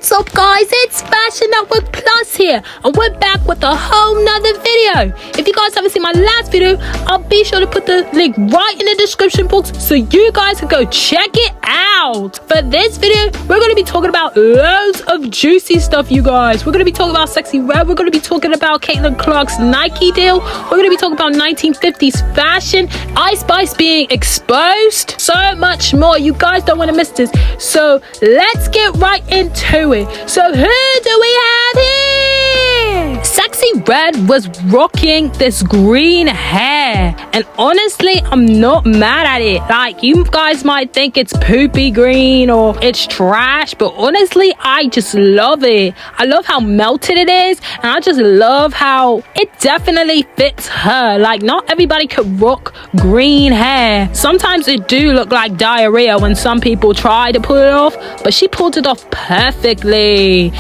What's up, guys? It's Fashion Network Plus here, and we're back with a whole nother video. If you guys haven't seen my last video, I'll be sure to put the link right in the description box so you guys can go check it out. For this video, we're going to be talking about loads of juicy stuff, you guys. We're going to be talking about Sexy Red. We're going to be talking about Caitlin Clark's Nike deal. We're going to be talking about 1950s fashion, Ice Spice being exposed, so much more. You guys don't want to miss this. So let's get right into it. So who do we have here? Sexy Red was rocking this green hair, and honestly, I'm not mad at it. Like, you guys might think it's poopy green or it's trash, but honestly, I just love it. I love how melted it is, and I just love how it definitely fits her. Like, not everybody could rock green hair. Sometimes it do look like diarrhea when some people try to pull it off, but she pulled it off perfectly.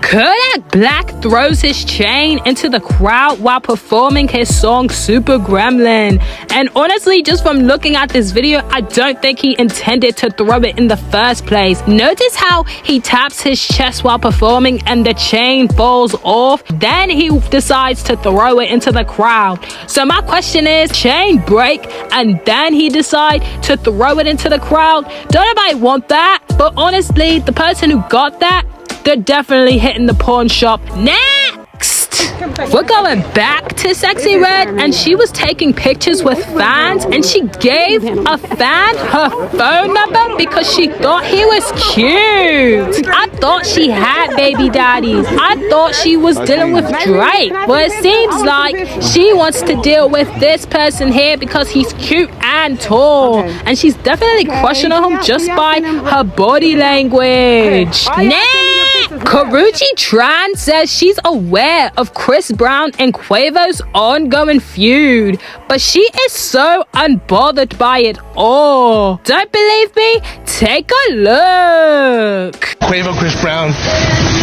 Kodak Black throws his chain into the crowd while performing his song Super Gremlin. And honestly, just from looking at this video, I don't think he intended to throw it in the first place. Notice how he taps his chest while performing and the chain falls off. Then he decides to throw it into the crowd. So my question is, chain break and then he decide to throw it into the crowd? Don't nobody want that? But honestly, the person who got that, they're definitely hitting the pawn shop. Next, we're going back to Sexy Red, and she was taking pictures with fans, and she gave a fan her phone number because she thought he was cute. I thought she had baby daddies. I thought she was dealing with Drake. Well, it seems like she wants to deal with this person here because he's cute and tall, and she's definitely crushing on him just by her body language. Next, Karrueche Tran says she's aware of Chris Brown and Quavo's ongoing feud, but she is so unbothered by it all. Don't believe me? Take a look. Quavo, Chris Brown,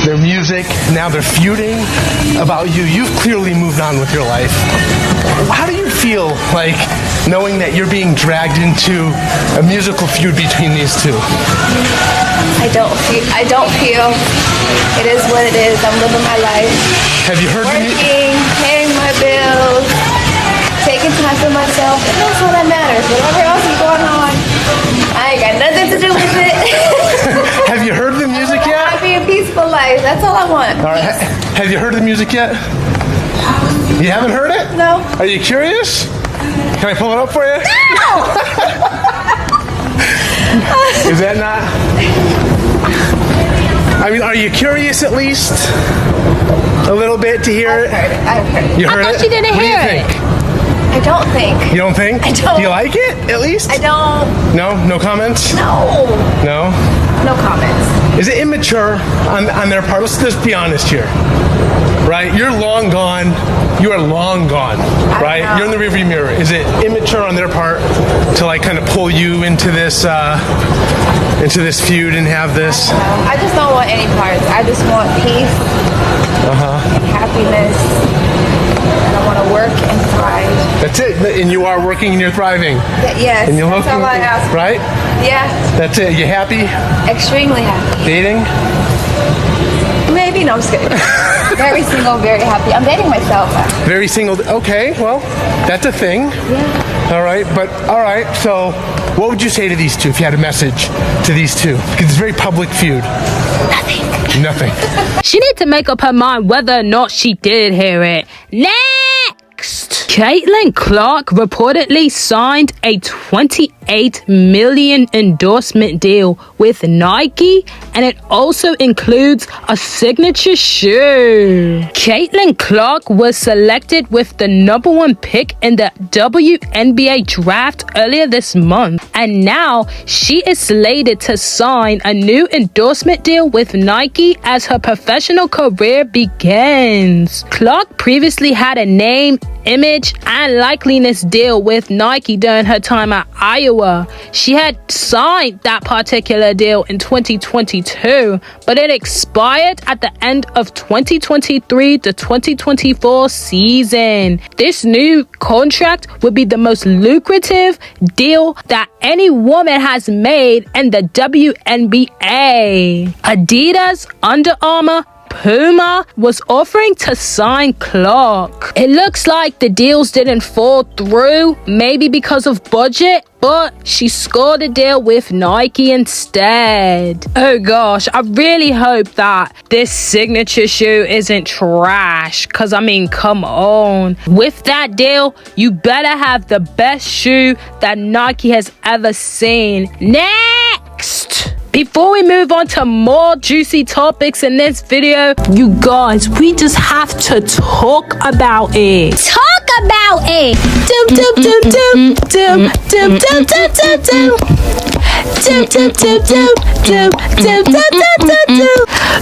their music, now they're feuding about you. You've clearly moved on with your life. How do you feel like knowing that you're being dragged into a musical feud between these two? I don't feel. It is what it is. I'm living my life. Have you heard Working, paying my bills, taking time for myself, and that's all that matters. Whatever else is going on, I ain't got nothing to do with it. Have you heard the music yet? Happy and peaceful life. That's all I want. All right. Have you heard the music yet? You haven't heard it? No. Are you curious? Can I pull it up for you? No! Is that not? I mean, are you curious at least? A little bit to hear it? I've heard it. You heard I thought it? she didn't What do hear you it. think? I don't think. You don't think? I don't. Do you like it, at least? I don't. No? No comments? No. No? No comments. Is it immature on their part? Let's just be honest here. Right? You're long gone. You are long gone. Right? know. You're in the rearview mirror. Is it immature on their part to like kind of pull you into this feud and have this? I just don't want any parts. I just want peace and happiness. And I want to work and thrive. That's it. And you are working and you're thriving. Yes, And you're that's all I ask. right? Yeah, That's it. You happy? extremely happy. Dating? Maybe, no, I'm just kidding. Very single, very happy. I'm dating myself. Very single. Okay, well, that's a thing. Yeah. All right, so what would you say to these two if you had a message to these two? Because it's a very public feud. Nothing. She need to make up her mind whether or not she did hear it. Next, Caitlin Clark reportedly signed a $28 million endorsement deal with Nike, and it also includes a signature shoe. Caitlin Clark was selected with the #1 pick in the WNBA draft earlier this month, and now she is slated to sign a new endorsement deal with Nike as her professional career begins. Clark previously had a name image and likeliness deal with Nike during her time at Iowa. She had signed that particular deal in 2022, but it expired at the end of 2023 to 2024 season. This new contract would be the most lucrative deal that any woman has made in the WNBA. Adidas, Under Armour, Puma was offering to sign Clark. It looks like the deals didn't fall through, maybe because of budget, but she scored a deal with Nike instead. Oh gosh, I really hope that this signature shoe isn't trash, because I mean, come on. With that deal, you better have the best shoe that Nike has ever seen. Next! Before we move on to more juicy topics in this video, you guys, we just have to talk about it. Talk about it.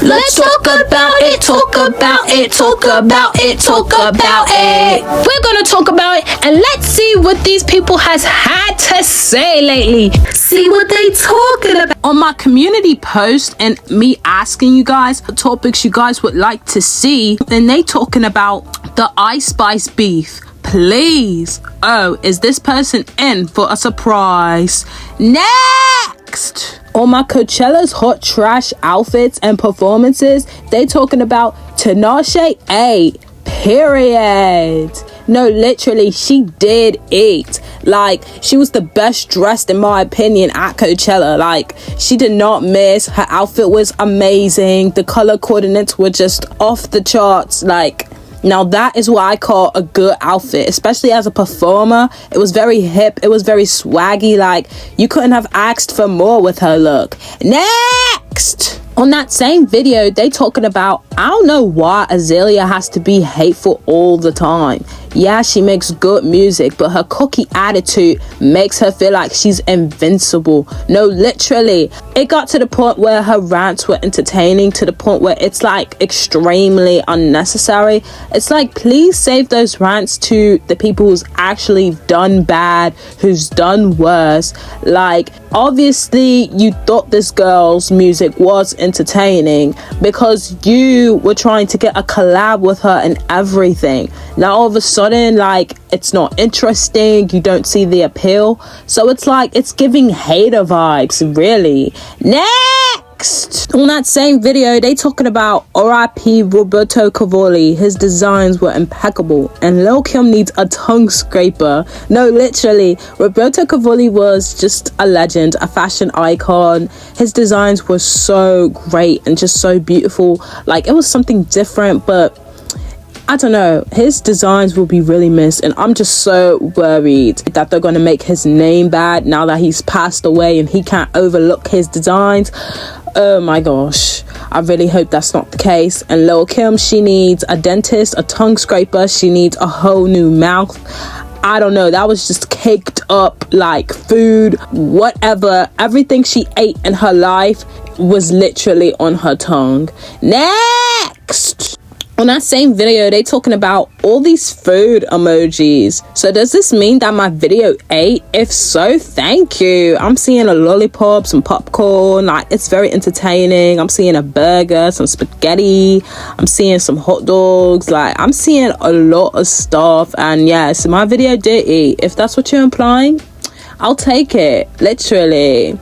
Let's talk about it, talk about it, talk about it, talk about it. We're gonna talk about it, and let's see what these people has had to say lately. See what they talking about. On my community post and me asking you guys what topics you guys would like to see, and they talking about the Ice Spice beef. Please. Oh, is this person in for a surprise? Next. On my Coachella's hot trash outfits and performances, they talking about Tinashe ate. Period. No, literally, she did eat. Like, she was the best dressed, in my opinion, at Coachella. Like, she did not miss. Her outfit was amazing. The color coordinates were just off the charts. Like, now that is what I call a good outfit, especially as a performer. It was very hip. It was very swaggy. Like, you couldn't have asked for more with her look. Next! On that same video, they talking about, I don't know why Azalea has to be hateful all the time. Yeah, she makes good music, but her cocky attitude makes her feel like she's invincible. No, literally. It got to the point where her rants were entertaining, to the point where it's like extremely unnecessary. It's like, please save those rants to the people who's actually done bad, who's done worse. Like, obviously, you thought this girl's music was entertaining because you were trying to get a collab with her and everything. Now all of a sudden, like, it's not interesting, you don't see the appeal, so it's like it's giving hater vibes, really. Next! On that same video, they talking about RIP Roberto Cavalli. His designs were impeccable, and Lil Kim needs a tongue scraper. No, literally, Roberto Cavalli was just a legend, a fashion icon. His designs were so great and just so beautiful. Like, it was something different, but I don't know, his designs will be really missed, and I'm just so worried that they're going to make his name bad now that he's passed away and he can't overlook his designs. Oh my gosh, I really hope that's not the case. And Lil Kim, she needs a dentist, a tongue scraper, she needs a whole new mouth. I don't know, that was just caked up like food, whatever. Everything she ate in her life was literally on her tongue. Next! On that same video, they talking about all these food emojis. So does this mean that my video ate? If so, thank you. I'm seeing a lollipop, some popcorn. Like, it's very entertaining. I'm seeing a burger, some spaghetti. I'm seeing some hot dogs. Like, I'm seeing a lot of stuff. And yes, my video did eat. If that's what you're implying, I'll take it. Literally.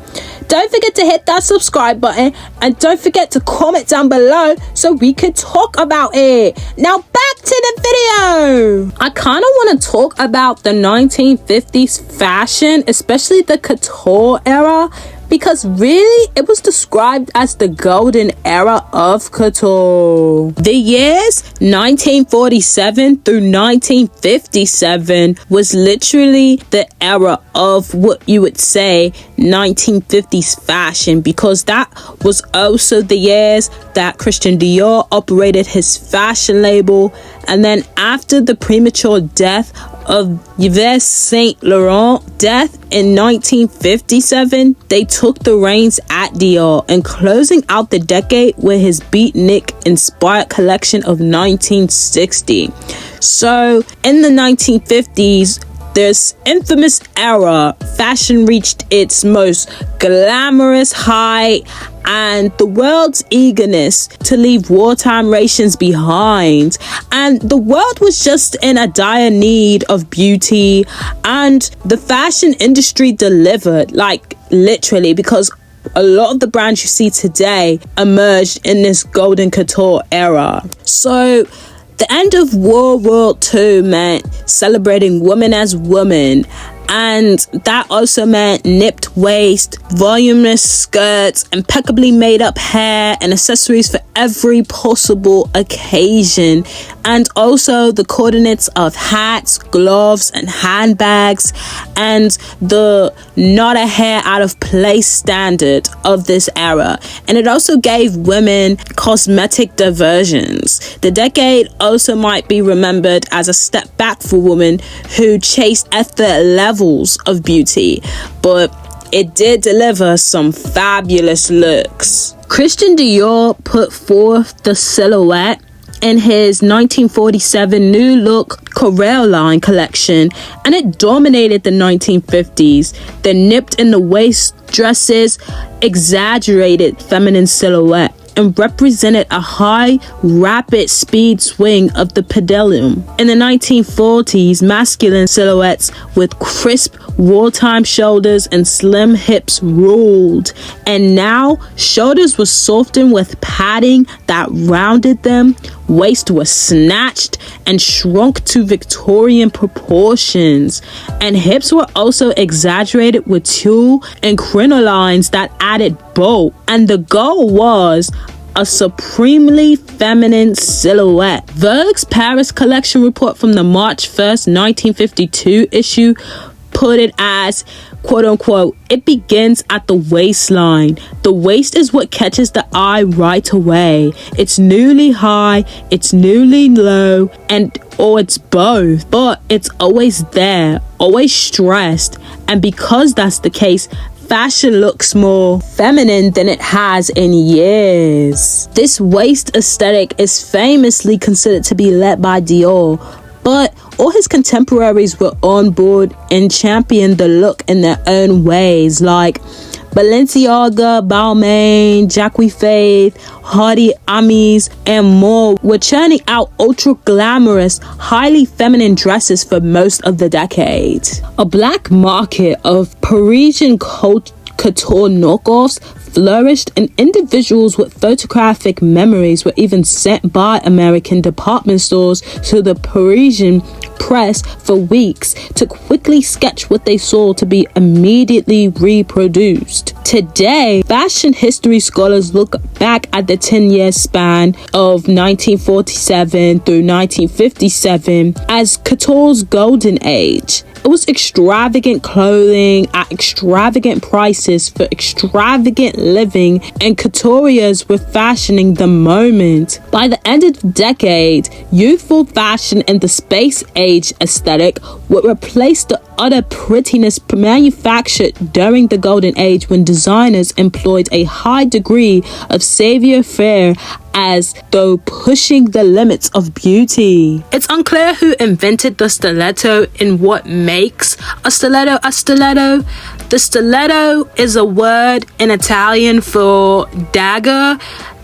Don't forget to hit that subscribe button, and don't forget to comment down below so we could talk about it. Now back to the video. I kind of want to talk about the 1950s fashion, especially the couture era, because really it was described as the golden era of couture. The years 1947 through 1957 was literally the era of what you would say 1950s fashion, because that was also the years that Christian Dior operated his fashion label. And then after the premature death of Yves Saint Laurent death in 1957, they took the reins at Dior, and closing out the decade with his beatnik inspired collection of 1960. So in the 1950s, this infamous era, fashion reached its most glamorous height, and the world's eagerness to leave wartime rations behind. And the world was just in a dire need of beauty, and the fashion industry delivered, like literally, because a lot of the brands you see today emerged in this golden couture era. So the end of World War II meant celebrating women as women, and that also meant nipped waist, voluminous skirts, impeccably made up hair, and accessories for every possible occasion, and also the coordinates of hats, gloves, and handbags, and the not a hair out of place standard of this era. And it also gave women cosmetic diversions. The decade also might be remembered as a step back for women who chased after levels of beauty, but it did deliver some fabulous looks. Christian Dior put forth the silhouette in his 1947 New Look Coraline collection, and it dominated the 1950s. The nipped in the waist dresses exaggerated feminine silhouette and represented a high, rapid speed swing of the pendulum. In the 1940s, masculine silhouettes with crisp wartime shoulders and slim hips ruled, and now shoulders were softened with padding that rounded them, waist was snatched and shrunk to Victorian proportions, and hips were also exaggerated with tulle and crinolines that added bulk, and the goal was a supremely feminine silhouette. Vogue's Paris collection report from the March 1st, 1952 issue put it as, quote unquote, it begins at the waistline. The waist is what catches the eye right away. It's newly high, it's newly low, or it's both, but it's always there, always stressed. And because that's the case, fashion looks more feminine than it has in years. This waist aesthetic is famously considered to be led by Dior, but all his contemporaries were on board and championed the look in their own ways, like Balenciaga, Balmain, Jacques Faith, Hardy Amies, and more were churning out ultra glamorous, highly feminine dresses for most of the decade. A black market of Parisian couture knockoffs flourished, and individuals with photographic memories were even sent by American department stores to the Parisian press for weeks to quickly sketch what they saw to be immediately reproduced. Today, fashion history scholars look back at the 10-year span of 1947 through 1957 as couture's golden age. It was extravagant clothing at extravagant prices for extravagant living, and couturiers were fashioning the moment. By the end of the decade, youthful fashion and the space age aesthetic would replace the utter prettiness manufactured during the golden age, when designers employed a high degree of savoir-faire as though pushing the limits of beauty. It's unclear who invented the stiletto and what makes a stiletto a stiletto. The stiletto is a word in Italian for dagger,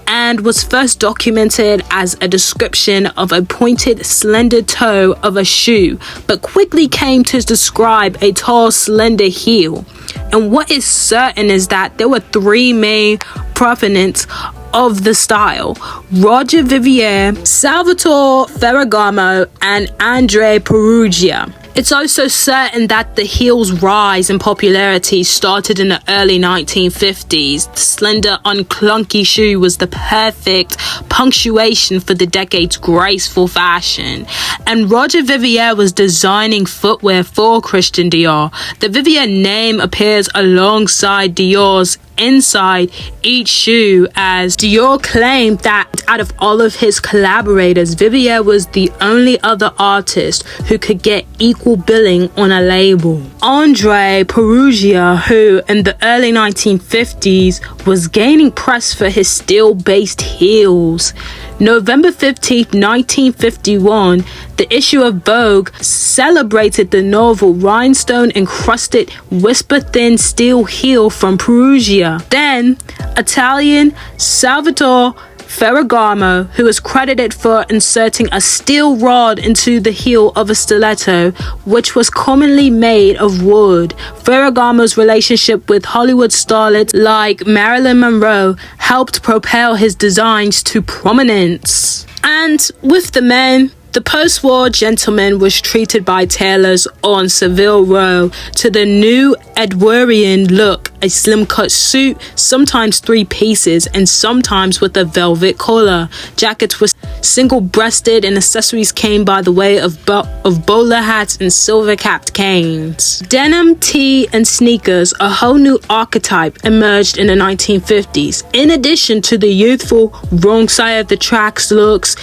and was first documented as a description of a pointed, slender toe of a shoe, but quickly came to describe a tall, slender heel. And what is certain is that there were three main proponents of the style: Roger Vivier, Salvatore Ferragamo, and Andre Perugia. It's also certain that the heel's rise in popularity started in the early 1950s. The slender, unclunky shoe was the perfect punctuation for the decade's graceful fashion. And Roger Vivier was designing footwear for Christian Dior. The Vivier name appears alongside Dior's inside each shoe, as Dior claimed that out of all of his collaborators, Vivier was the only other artist who could get equal billing on a label. Andre Perugia, who in the early 1950s was gaining press for his steel-based heels, November 15th, 1951, the issue of Vogue celebrated the novel rhinestone-encrusted whisper-thin steel heel from Perugia. Then, Italian Salvatore Ferragamo, who is credited for inserting a steel rod into the heel of a stiletto, which was commonly made of wood. Ferragamo's relationship with Hollywood starlets like Marilyn Monroe helped propel his designs to prominence. And with the men, the post-war gentleman was treated by tailors on Savile Row to the new Edwardian look, a slim-cut suit, sometimes 3 pieces, and sometimes with a velvet collar. Jackets were single-breasted, and accessories came by the way of bowler hats and silver-capped canes. Denim, tee, and sneakers, a whole new archetype, emerged in the 1950s. In addition to the youthful wrong side of the tracks looks,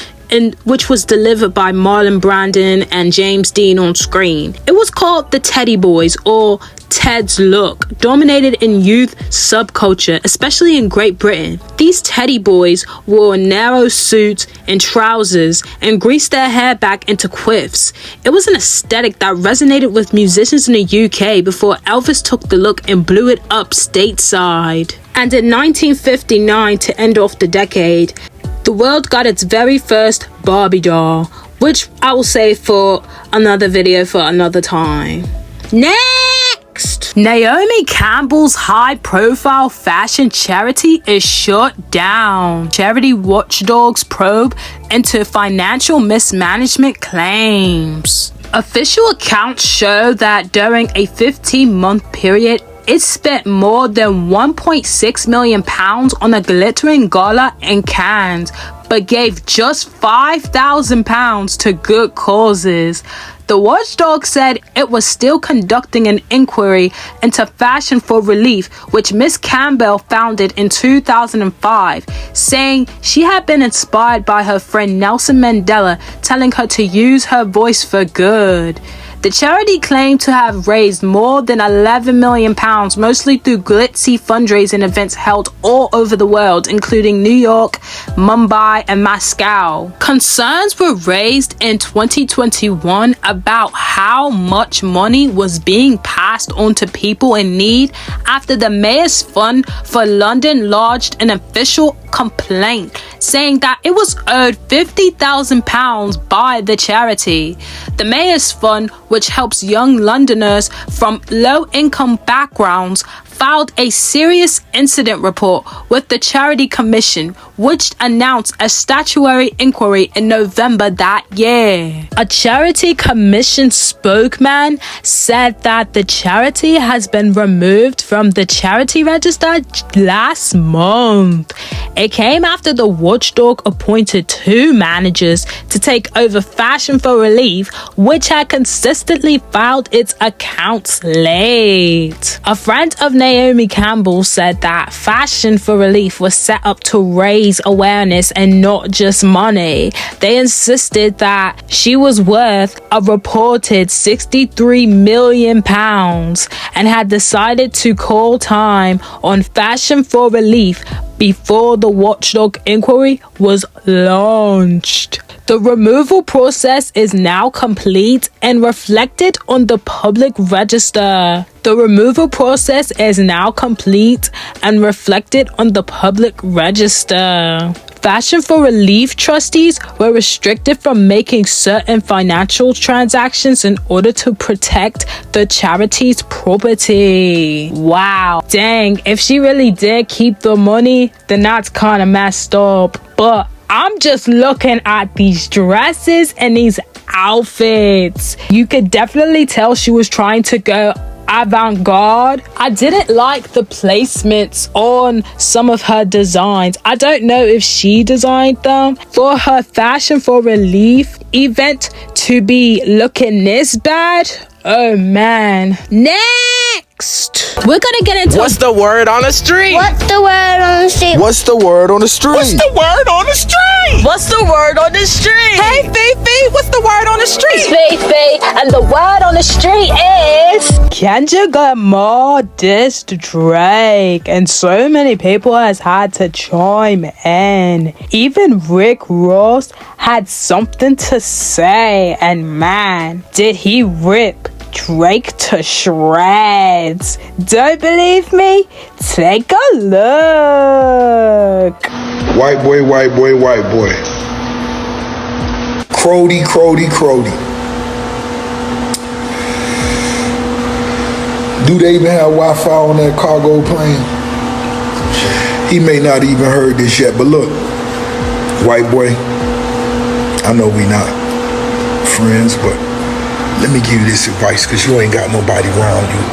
which was delivered by Marlon Brando and James Dean on screen. It was called the Teddy Boys, or Ted's look, dominated in youth subculture, especially in Great Britain. These Teddy Boys wore narrow suits and trousers and greased their hair back into quiffs. It was an aesthetic that resonated with musicians in the UK before Elvis took the look and blew it up stateside. And in 1959, to end off the decade, the world got its very first Barbie doll, which I will save for another video for another time. Next! Naomi Campbell's high-profile fashion charity is shut down. Charity watchdogs probe into financial mismanagement claims. Official accounts show that during a 15-month period, it spent more than £1.6 million on a glittering gala in Cannes, but gave just £5,000 to good causes. The watchdog said it was still conducting an inquiry into Fashion for Relief, which Miss Campbell founded in 2005, saying she had been inspired by her friend Nelson Mandela telling her to use her voice for good. The charity claimed to have raised more than £11 million, mostly through glitzy fundraising events held all over the world, including New York, Mumbai, and Moscow. Concerns were raised in 2021 about how much money was being passed on to people in need after the Mayor's Fund for London lodged an official complaint saying that it was owed £50,000 by the charity. The Mayor's Fund, which helps young Londoners from low-income backgrounds, filed a serious incident report with the Charity Commission, which announced a statutory inquiry in November that year. A Charity Commission spokesman said that the charity has been removed from the charity register last month. It came after the watchdog appointed 2 managers to take over Fashion for Relief, which had consistently filed its accounts late. A friend of Naomi Campbell said that Fashion for Relief was set up to raise awareness and not just money. They insisted that she was worth a reported £63 million and had decided to call time on Fashion for Relief before the watchdog inquiry was launched. The removal process is now complete and reflected on the public register. The removal process is now complete and reflected on the public register. Fashion for Relief trustees were restricted from making certain financial transactions in order to protect the charity's property. Wow. Dang, if she really did keep the money, then that's kind of messed up. But I'm just looking at these dresses and these outfits. You could definitely tell she was trying to go avant-garde. I didn't like the placements on some of her designs. I don't know if she designed them for her Fashion for Relief event to be looking this bad. Oh man. Next! We're gonna get into What's the word on the street? What's the word on the street? What's the word on the street? What's the word on the street? What's the word on the street? Hey, Fifi, what's the word on the street? Fifi, and the word on the street is Kendrick Lamar dissed Drake, and so many people has had to chime in. Even Rick Ross had something to say, and man, did he rip Drake to shreds. Don't believe me? Take a look. White boy, white boy, white boy. Crody, Crody, Crody. Do they even have Wi-Fi on that cargo plane? He may not even heard this yet, but look, white boy, I know we not friends, but let me give you this advice, because you ain't got nobody around you.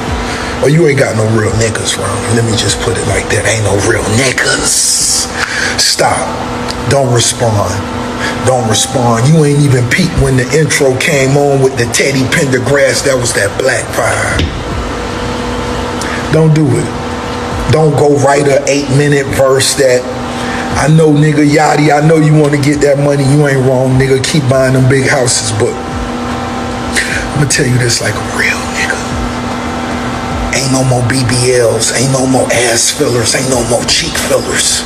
Or you ain't got no real niggas around you. Let me just put it like that. Ain't no real niggas. Stop. Don't respond. Don't respond. You ain't even peeped when the intro came on with the Teddy Pendergrass. That was that black vibe. Don't do it. Don't go write a 8-minute verse that, I know, nigga, Yachty, I know you want to get that money. You ain't wrong, nigga. Keep buying them big houses, but I'm gonna tell you this like a real nigga. Ain't no more BBLs, ain't no more ass fillers, ain't no more cheek fillers.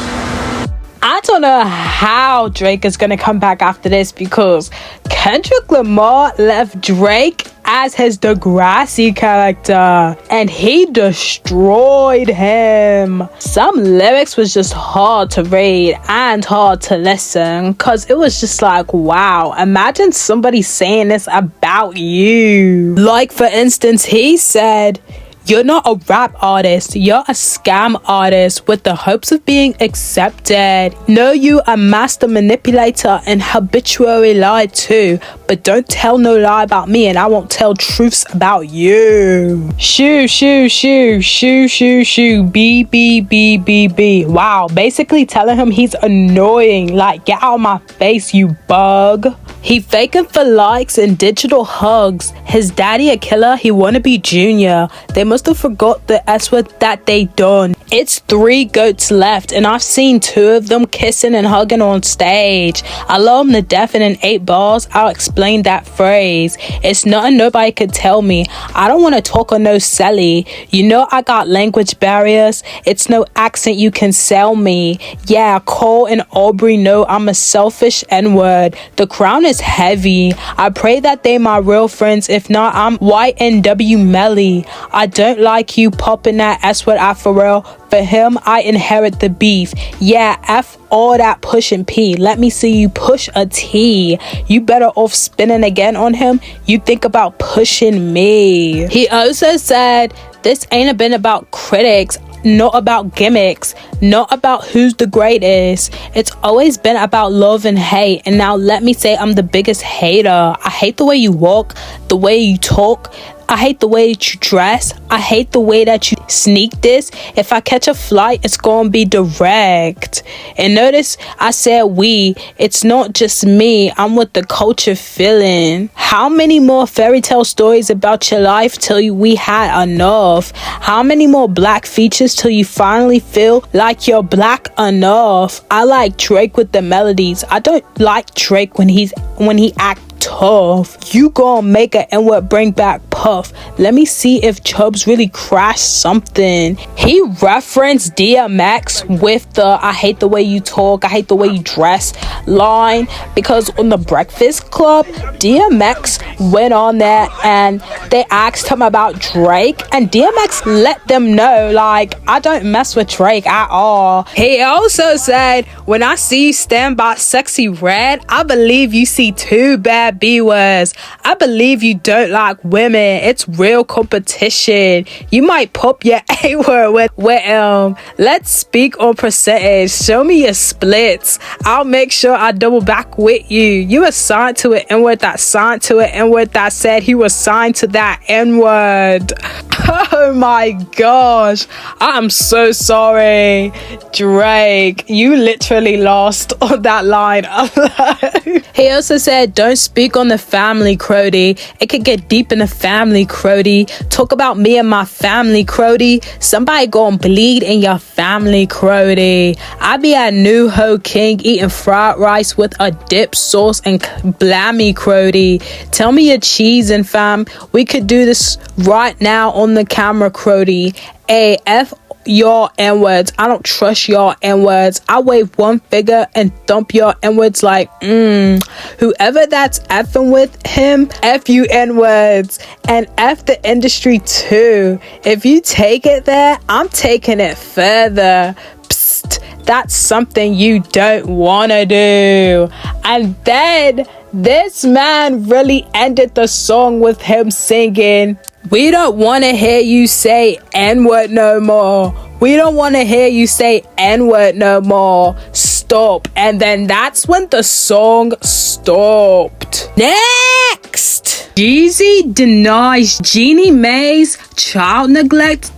I don't know how Drake is gonna come back after this, because Kendrick Lamar left Drake as his Degrassi character, and he destroyed him. Some lyrics was just hard to read and hard to listen, because it was just like, wow, imagine somebody saying this about you. Like, for instance, he said, "You're not a rap artist, you're a scam artist with the hopes of being accepted. No, you a master manipulator and habitually lie too, but don't tell no lie about me and I won't tell truths about you." Shoo, shoo, shoo, shoo, shoo, shoo, B, B, B, B, B. Wow, basically telling him he's annoying, like, get out of my face, you bug. He faking for likes and digital hugs. His daddy a killer, he wanna be junior. They must have forgot the S word that they done. It's 3 goats left, and I've seen 2 of them kissing and hugging on stage. I love them to death, and in 8 bars, I'll explain that phrase. It's nothing nobody could tell me. I don't want to talk on no celly. You know I got language barriers. It's no accent you can sell me. Yeah, Cole and Aubrey know I'm a selfish N-word. The crown is heavy. I pray that they my real friends. If not, I'm White NW Melly. I don't like you popping that S word out for real. For him, I inherit the beef. Yeah, F all that pushing P. Let me see you push a T. You better off spinning again on him. You think about pushing me. He also said, this ain't been about critics, not about gimmicks, not about who's the greatest. It's always been about love and hate. And now let me say I'm the biggest hater. I hate the way you walk, the way you talk. I hate the way that you dress. I hate the way that you sneak this. If I catch a flight, it's gonna be direct. And notice I said we. It's not just me. I'm with the culture feeling. How many more fairy tale stories about your life till we had enough? How many more black features till you finally feel like you're black enough? I like Drake with the melodies. I don't like Drake when he act tough. You gon' make a N-word bring back Puff. Let me see if Chubbs really crashed something. He referenced DMX with the I hate the way you talk, I hate the way you dress line, because on the Breakfast Club, DMX went on there and they asked him about Drake, and DMX let them know, like, I don't mess with Drake at all. He also said, when I see you stand by Sexy Red, I believe you see 2 bad B-words. I believe you don't like women. It's real competition. You might pop your A-word with let's speak on percentage. Show me your splits. I'll make sure I double back with you. You were signed to an N-word that signed to an N-word that said he was signed to that N-word. Oh my gosh. I am so sorry, Drake. You literally lost on that line. He also said, don't speak on the family, Crody. It could get deep in the family, Crody. Talk about me and my family, Crody. Somebody gon' bleed in your family, Crody. I be at New Ho King eating fried rice with a dip sauce and blammy, Crody. Tell me your cheese and fam. We could do this right now on the camera, Crody. AF your N-words. I don't trust your N-words. I wave one finger and thump your N-words like, whoever that's effing with him, F you N-words. And F the industry too. If you take it there, I'm taking it further. Psst, that's something you don't want to do. And then this man really ended the song with him singing, we don't want to hear you say N-word no more. We don't want to hear you say N-word no more. Stop. And then that's when the song stopped. Next! Jeezy denies Jeannie Mae's child neglect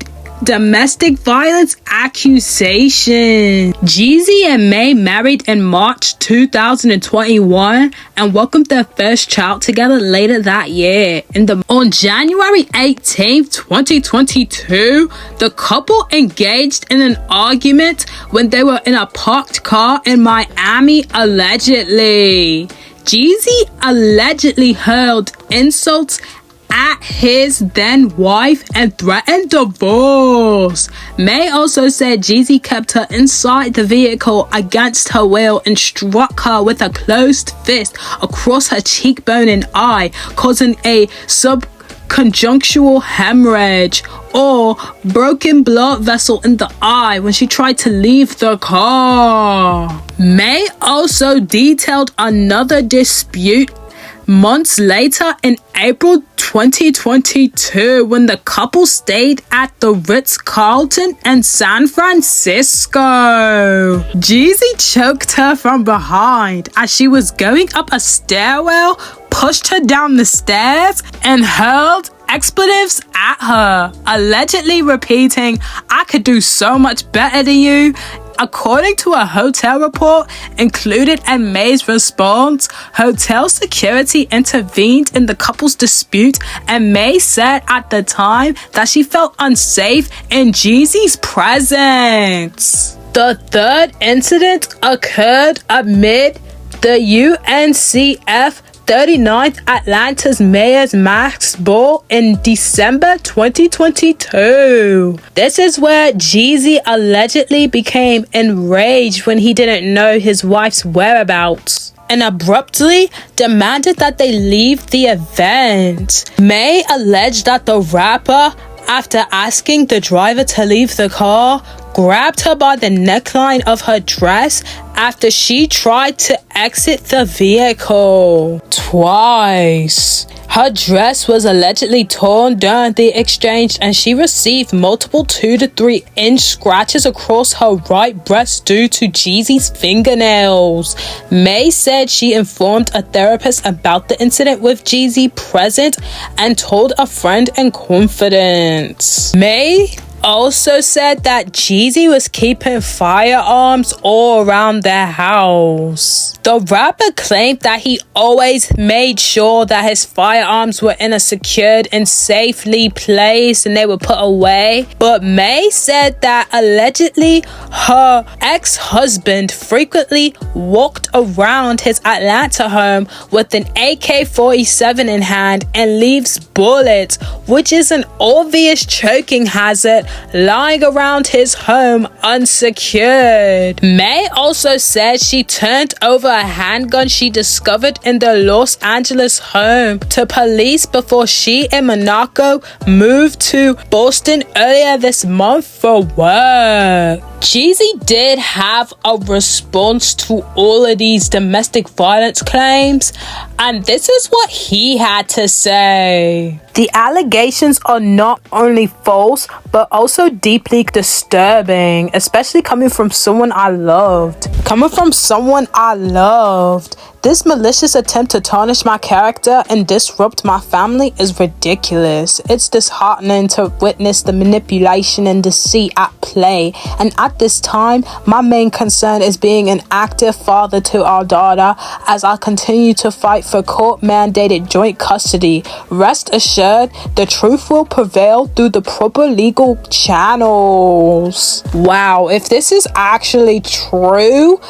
domestic violence accusation. Jeezy and Mae married in March 2021 and welcomed their first child together later that year. On January 18th, 2022, the couple engaged in an argument when they were in a parked car in Miami, allegedly. Jeezy allegedly hurled insults at his then wife and threatened divorce. Mae also said Jeezy kept her inside the vehicle against her will and struck her with a closed fist across her cheekbone and eye, causing a subconjunctival hemorrhage or broken blood vessel in the eye when she tried to leave the car. Mae also detailed another dispute months later in April 2022 when the couple stayed at the Ritz-Carlton in San Francisco. Jeezy choked her from behind as she was going up a stairwell, pushed her down the stairs, and hurled expletives at her, allegedly repeating, I could do so much better than you. According to a hotel report included in Mae's response, hotel security intervened in the couple's dispute, and Mae said at the time that she felt unsafe in Jeezy's presence. The third incident occurred amid the UNCF 39th Atlanta's Mayor's Max Ball in December 2022. This is where Jeezy allegedly became enraged when he didn't know his wife's whereabouts and abruptly demanded that they leave the event. Mae alleged that the rapper, after asking the driver to leave the car, grabbed her by the neckline of her dress after she tried to exit the vehicle twice. Her dress was allegedly torn during the exchange and she received multiple 2 to 3 inch scratches across her right breast due to Jeezy's fingernails. Mae said she informed a therapist about the incident with Jeezy present and told a friend in confidence. Mae also said that Jeezy was keeping firearms all around their house. The rapper claimed that he always made sure that his firearms were in a secured and safely placed and they were put away. But Mae said that allegedly her ex-husband frequently walked around his Atlanta home with an AK-47 in hand and leaves bullets, which is an obvious choking hazard, lying around his home unsecured. Mae also said she turned over a handgun she discovered in the Los Angeles home to police before she and Monaco moved to Boston earlier this month for work. Jeezy did have a response to all of these domestic violence claims, and this is what he had to say. The allegations are not only false, but also deeply disturbing, especially coming from someone I loved. This malicious attempt to tarnish my character and disrupt my family is ridiculous. It's disheartening to witness the manipulation and deceit at play. And at this time, my main concern is being an active father to our daughter as I continue to fight for court-mandated joint custody. Rest assured, the truth will prevail through the proper legal channels. Wow, if this is actually true,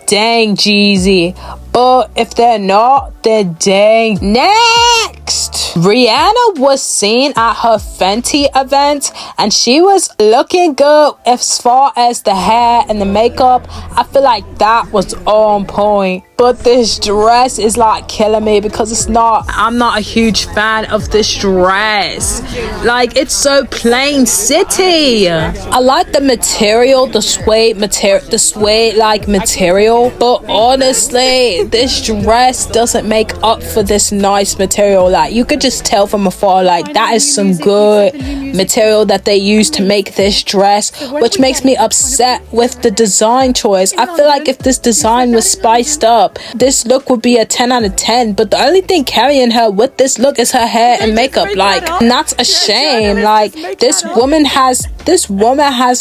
dang Jeezy. But if they're not, then dang. Next! Rihanna was seen at her Fenty event and she was looking good as far as the hair and the makeup. I feel like that was on point. But this dress is like killing me because I'm not a huge fan of this dress. Like, it's so plain city. I like the material, the suede like material, but honestly, this dress doesn't make up for this nice material. Like, you could just tell from afar, like, that is some good material that they used to make this dress, which makes me upset with the design choice. I feel like if this design was spiced up, this look would be a 10 out of 10, but the only thing carrying her with this look is her hair and makeup. Like, and that's a shame. Like, this woman has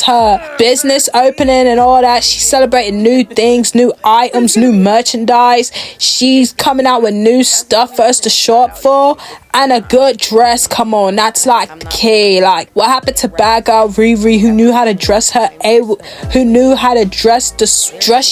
her business opening and all that. She's celebrating new things, new items, new merchandise. She's coming out with new stuff for us to shop for. And a good dress, come on, that's like the key. Like, what happened to bad girl Riri, who knew how to dress who knew how to dress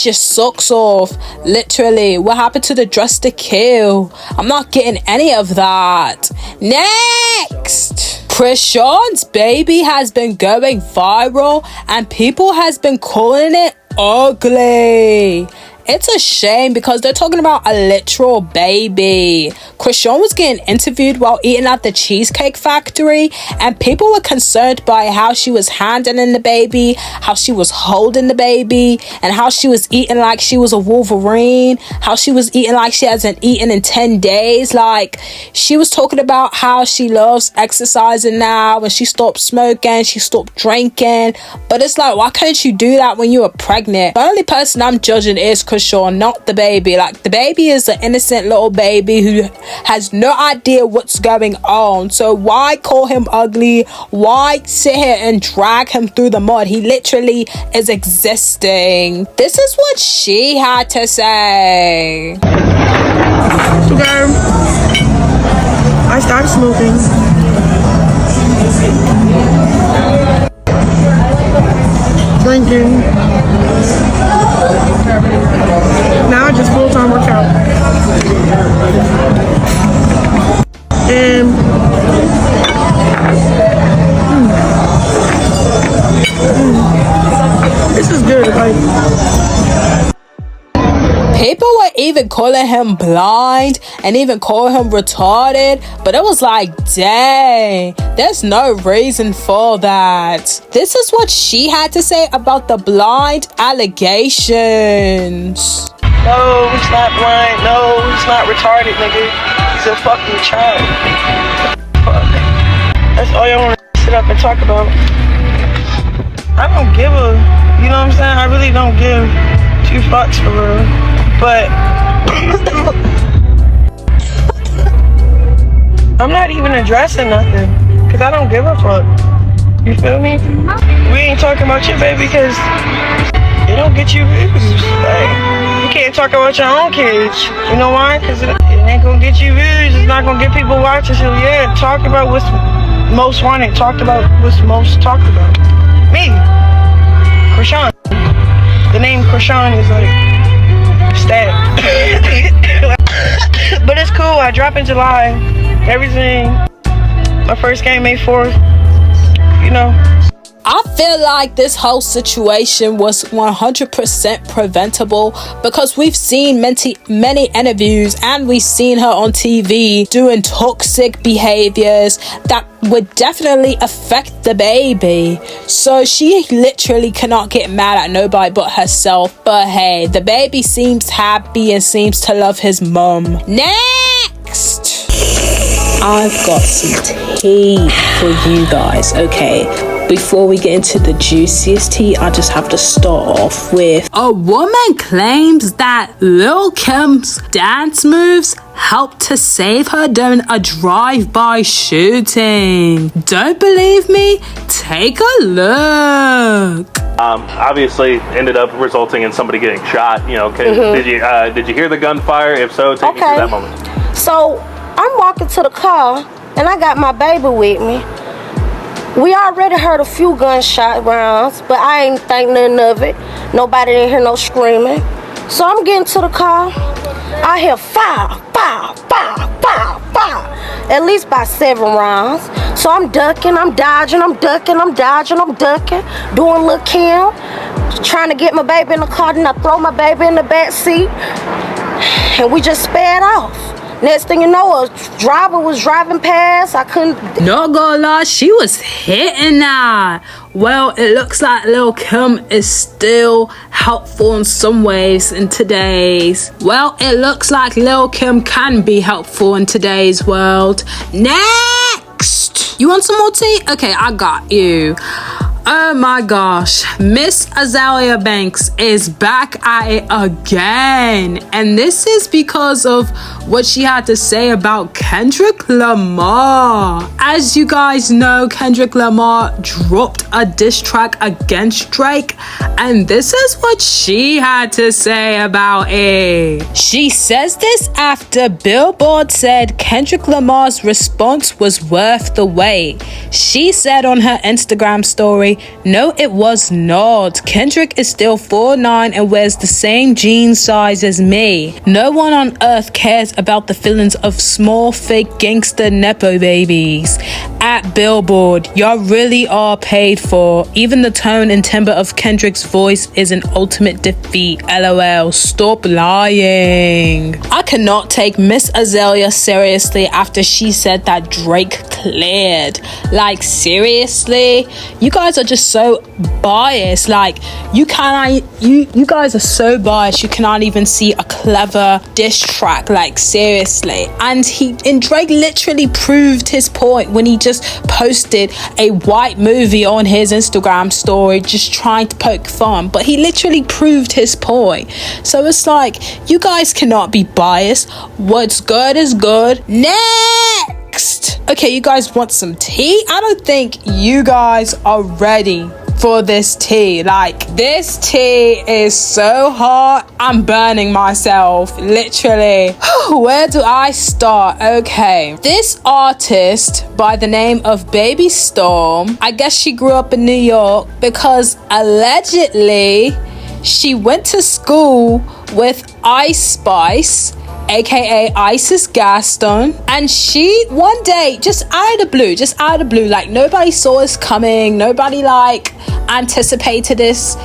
your socks off, literally? What happened to the dress to kill? I'm not getting any of that. Next! Chrisean's baby has been going viral and people has been calling it ugly. It's a shame because they're talking about a literal baby. Chrisean was getting interviewed while eating at the Cheesecake Factory, and people were concerned by how she was handling the baby, how she was holding the baby, and how she was eating like she was a Wolverine, how she was eating like she hasn't eaten in 10 days. Like, she was talking about how she loves exercising now, and she stopped smoking, she stopped drinking. But it's like, why couldn't you do that when you were pregnant? The only person I'm judging is Chrisean, not the baby. Like, the baby is an innocent little baby who has no idea what's going on. So why call him ugly? Why sit here and drag him through the mud? He literally is existing. This is what she had to say. Okay, I stopped smoking. Drinking. Now I just full-time work out. And this is good. Like, people were even calling him blind and even calling him retarded, but it was like, dang, there's no reason for that. This is what she had to say about the blind allegations. no, he's not blind. No, he's not retarded, nigga. He's a fucking child. Fuck. That's all y'all want to sit up and talk about. I don't give a, you know what I'm saying? I really don't give 2 fucks for real. But I'm not even addressing nothing because I don't give a fuck. You feel me? We ain't talking about your baby because it don't get you views. Like, you can't talk about your own kids. You know why? Because it ain't gonna get you views. It's not gonna get people watching. So yeah, talk about what's most wanted. Talk about what's most talked about. Me, Chrisean. The name Chrisean is like stat. But it's cool. I drop in July. Everything. My first game May 4th. You know. I feel like this whole situation was 100% preventable because we've seen many interviews and we've seen her on TV doing toxic behaviors that would definitely affect the baby. So she literally cannot get mad at nobody but herself. But hey, the baby seems happy and seems to love his mum. Next! I've got some tea for you guys, okay? Before we get into the juiciest tea, I just have to start off with a woman claims that Lil Kim's dance moves helped to save her during a drive-by shooting. Don't believe me? Take a look. Obviously ended up resulting in somebody getting shot. You know, did you hear the gunfire? If so, take me through that moment. So I'm walking to the car and I got my baby with me. We already heard a few gunshot rounds, but I ain't think nothing of it. Nobody didn't hear no screaming. So I'm getting to the car. I hear fire, fire, fire, fire, fire. At least by 7 rounds. So I'm ducking, I'm dodging, I'm ducking, I'm dodging, I'm ducking. Doing Lil Kim. Trying to get my baby in the car, then I throw my baby in the back seat. And we just sped off. Next thing you know, a driver was driving past. I couldn't... Not gonna lie, she was hitting that. Well, it looks like Lil Kim is still helpful in some ways in today's... Well, it looks like Lil Kim can be helpful in today's world. Next! You want some more tea? Okay, I got you. Oh my gosh, Miss Azealia Banks is back at it again. And this is because of what she had to say about Kendrick Lamar. As you guys know, Kendrick Lamar dropped a diss track against Drake. And this is what she had to say about it. She says this after Billboard said Kendrick Lamar's response was worth the wait. She said on her Instagram story, "No, it was not. Kendrick is still 4'9" and wears the same jean size as me. No one on earth cares about the feelings of small fake gangster nepo babies. At Billboard, y'all really are paid for. Even the tone and timbre of Kendrick's voice is an ultimate defeat. LOL. Stop lying." I cannot take Miss Azealia seriously after she said that Drake cleared. Like, seriously? You guys are just so biased. Like, you guys are so biased. You cannot even see a clever diss track. Like, seriously. And Drake literally proved his point when he just posted a white movie on his Instagram story, just trying to poke fun. But he literally proved his point. So it's like, you guys cannot be biased. What's good is good. Next! Okay, you guys want some tea? I don't think you guys are ready for this tea. Like, this tea is so hot, I'm burning myself, literally. Where do I start? Okay, this artist by the name of Baby Storme, I guess she grew up in New York because allegedly she went to school with Ice Spice, aka Isis Gaston, and she one day, just out of the blue, like nobody saw this coming, nobody like anticipated this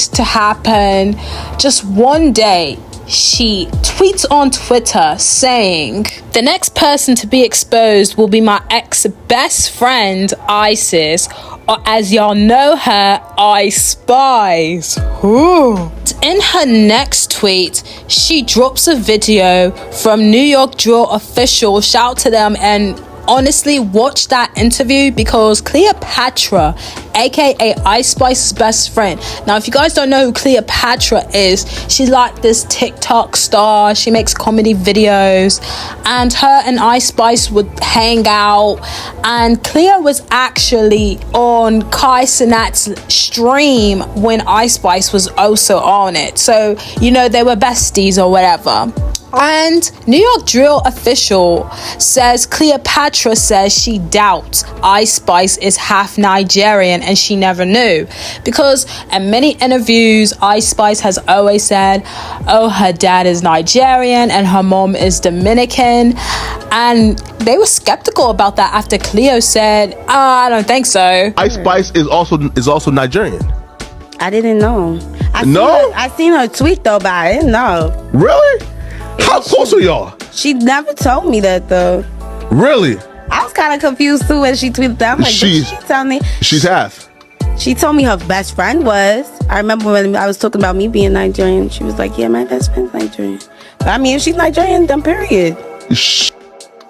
to happen. Just one day she tweets on Twitter saying, "The next person to be exposed will be my ex-best friend Isis, or as y'all know her, Ice Spice." Ooh. In her next tweet, she drops a video from New York Drill Official. Shout to them, and honestly watch that interview because Cleopatra, aka Ice Spice's best friend. Now, if you guys don't know who Cleopatra is, she's like this TikTok star. She makes comedy videos, and her and Ice Spice would hang out. And Cleo was actually on Kai Cenat's stream when Ice Spice was also on it. So, you know, they were besties or whatever. And New York Drill Official says Cleopatra says she doubts Ice Spice is half Nigerian and she never knew, because in many interviews Ice Spice has always said, oh, her dad is Nigerian and her mom is Dominican, and they were skeptical about that after Cleo said, I don't think so. Ice Spice is also Nigerian. I didn't know. I seen her tweet though, but I didn't know. Really? How close are y'all? She never told me that though. Really? I was kind of confused too when she tweeted that. I'm like, did she tell me? She's half. She told me her best friend was. I remember when I was talking about me being Nigerian. She was like, yeah, my best friend's Nigerian. But I mean, if she's Nigerian, then period.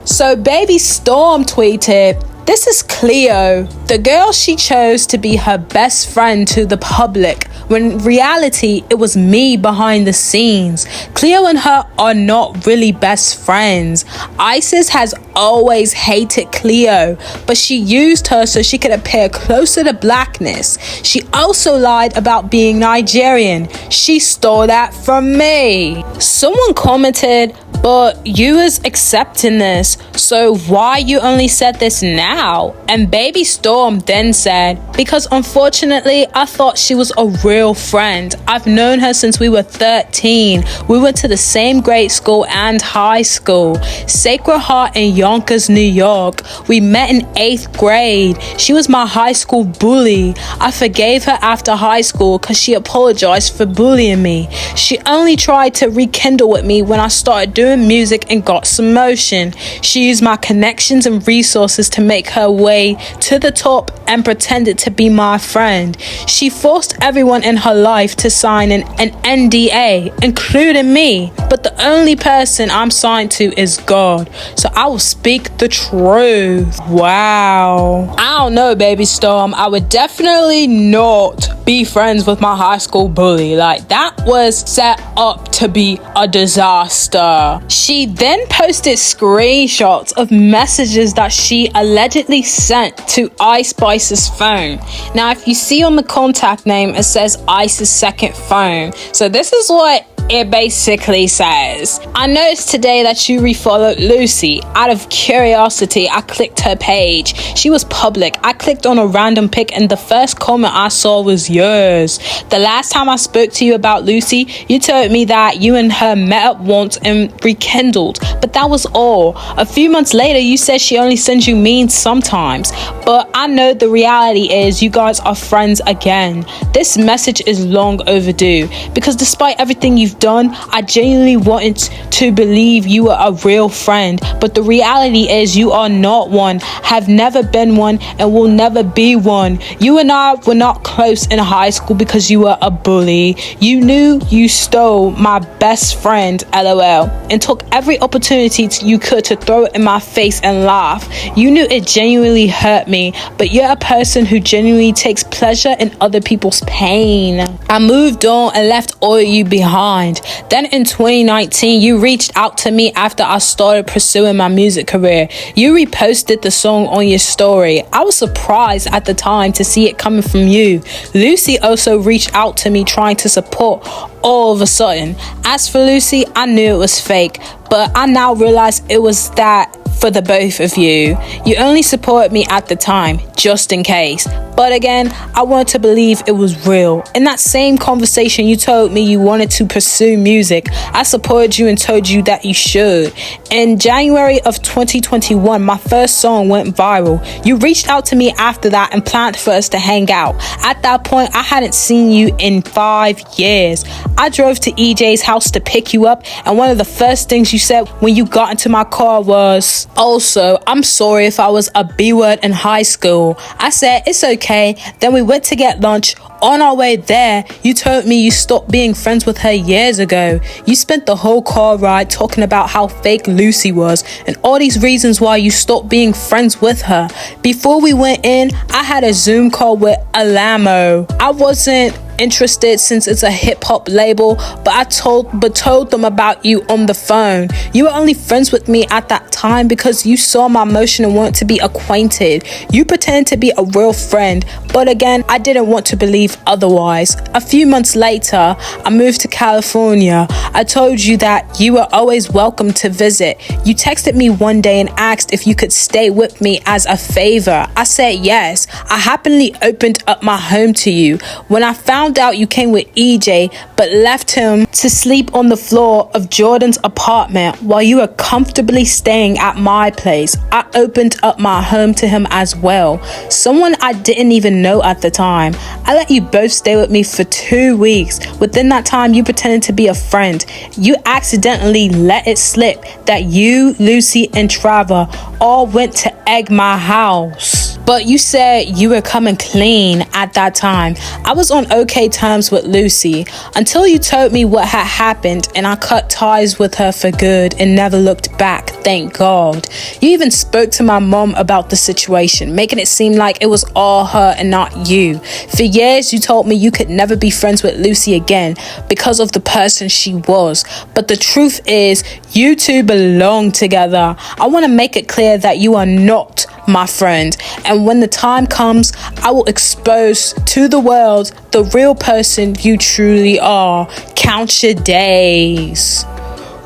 So Baby Storme tweeted, This is Cleo, the girl she chose to be her best friend to the public, when in reality it was me behind the scenes. Cleo and her are not really best friends. Isis has always hated Cleo, but she used her so she could appear closer to blackness. She also lied about being Nigerian. She stole that from me. Someone commented, but you was accepting this, so why you only said this now? And baby Storme then said, because unfortunately I thought she was a real friend. I've known her since we were 13. We went to the same grade school and high school, Sacred Heart in Yonkers, New York. We met in 8th grade. She was my high school bully. I forgave her after high school because she apologized for bullying me. She only tried to rekindle with me when I started doing music and got some motion. She used my connections and resources to make her way to the top and pretended to be my friend. She forced everyone in her life to sign an NDA, including me. But the only person I'm signed to is God. So I will speak the truth. Wow. I don't know, baby Storme. I would definitely not be friends with my high school bully. Like, that was set up to be a disaster. She then posted screenshots of messages that she allegedly sent to Ice Spice's phone. Now, if you see on the contact name, it says Ice's second phone. So this is what it basically says. I noticed today that you refollowed Lucy. Out of curiosity, I clicked her page. She was public. I clicked on a random pic and the first comment I saw was yours. The last time I spoke to you about Lucy, you told me that you and her met up once and rekindled, but that was all. A few months later, you said she only sends you memes sometimes, but I know the reality is you guys are friends again. This message is long overdue because despite everything you've done, I genuinely wanted to believe you were a real friend, but the reality is you are not one, have never been one, and will never be one. You and I were not close in high school because you were a bully. You knew you stole my best friend, LOL, and took every opportunity you could to throw it in my face and laugh. You knew it genuinely hurt me, but you're a person who genuinely takes pleasure in other people's pain. I moved on and left all of you behind. Then in 2019, you reached out to me after I started pursuing my music career. You reposted the song on your story. I was surprised at the time to see it coming from you. Lucy also reached out to me trying to support all of a sudden. As for Lucy, I knew it was fake, but I now realize it was that for the both of you. You only supported me at the time, just in case. But again, I wanted to believe it was real. In that same conversation, you told me you wanted to pursue music. I supported you and told you that you should. In January of 2021, my first song went viral. You reached out to me after that and planned for us to hang out. At that point, I hadn't seen you in 5 years. I drove to EJ's house to pick you up, and one of the first things you said when you got into my car was, "Also, I'm sorry if I was a B-word in high school." I said, "It's okay." Then we went to get lunch. On our way there, you told me you stopped being friends with her years ago. You spent the whole car ride talking about how fake Lucy was and all these reasons why you stopped being friends with her. Before we went in, I had a Zoom call with Alamo. I wasn't interested since it's a hip-hop label, but I told them about you on the phone. You were only friends with me at that time because you saw my emotion and wanted to be acquainted. You pretended to be a real friend, but again, I didn't want to believe otherwise. A few months later, I moved to California. I told you that you were always welcome to visit. You texted me one day and asked if you could stay with me as a favor. I said yes. I happily opened up my home to you. When I found out you came with EJ but left him to sleep on the floor of Jordan's apartment while you were comfortably staying at my place, I opened up my home to him as well. Someone I didn't even know at the time. I let you both stay with me for 2 weeks. Within that time, you pretended to be a friend. You accidentally let it slip that you, Lucy, and Trevor all went to egg my house. But you said you were coming clean at that time. I was on okay terms with Lucy until you told me what had happened, and I cut ties with her for good and never looked back, thank God. You even spoke to my mom about the situation, making it seem like it was all her and not you. For years, you told me you could never be friends with Lucy again because of the person she was. But the truth is, you two belong together. I want to make it clear that you are not my friend, and when the time comes, I will expose to the world the real person you truly are. Count your days.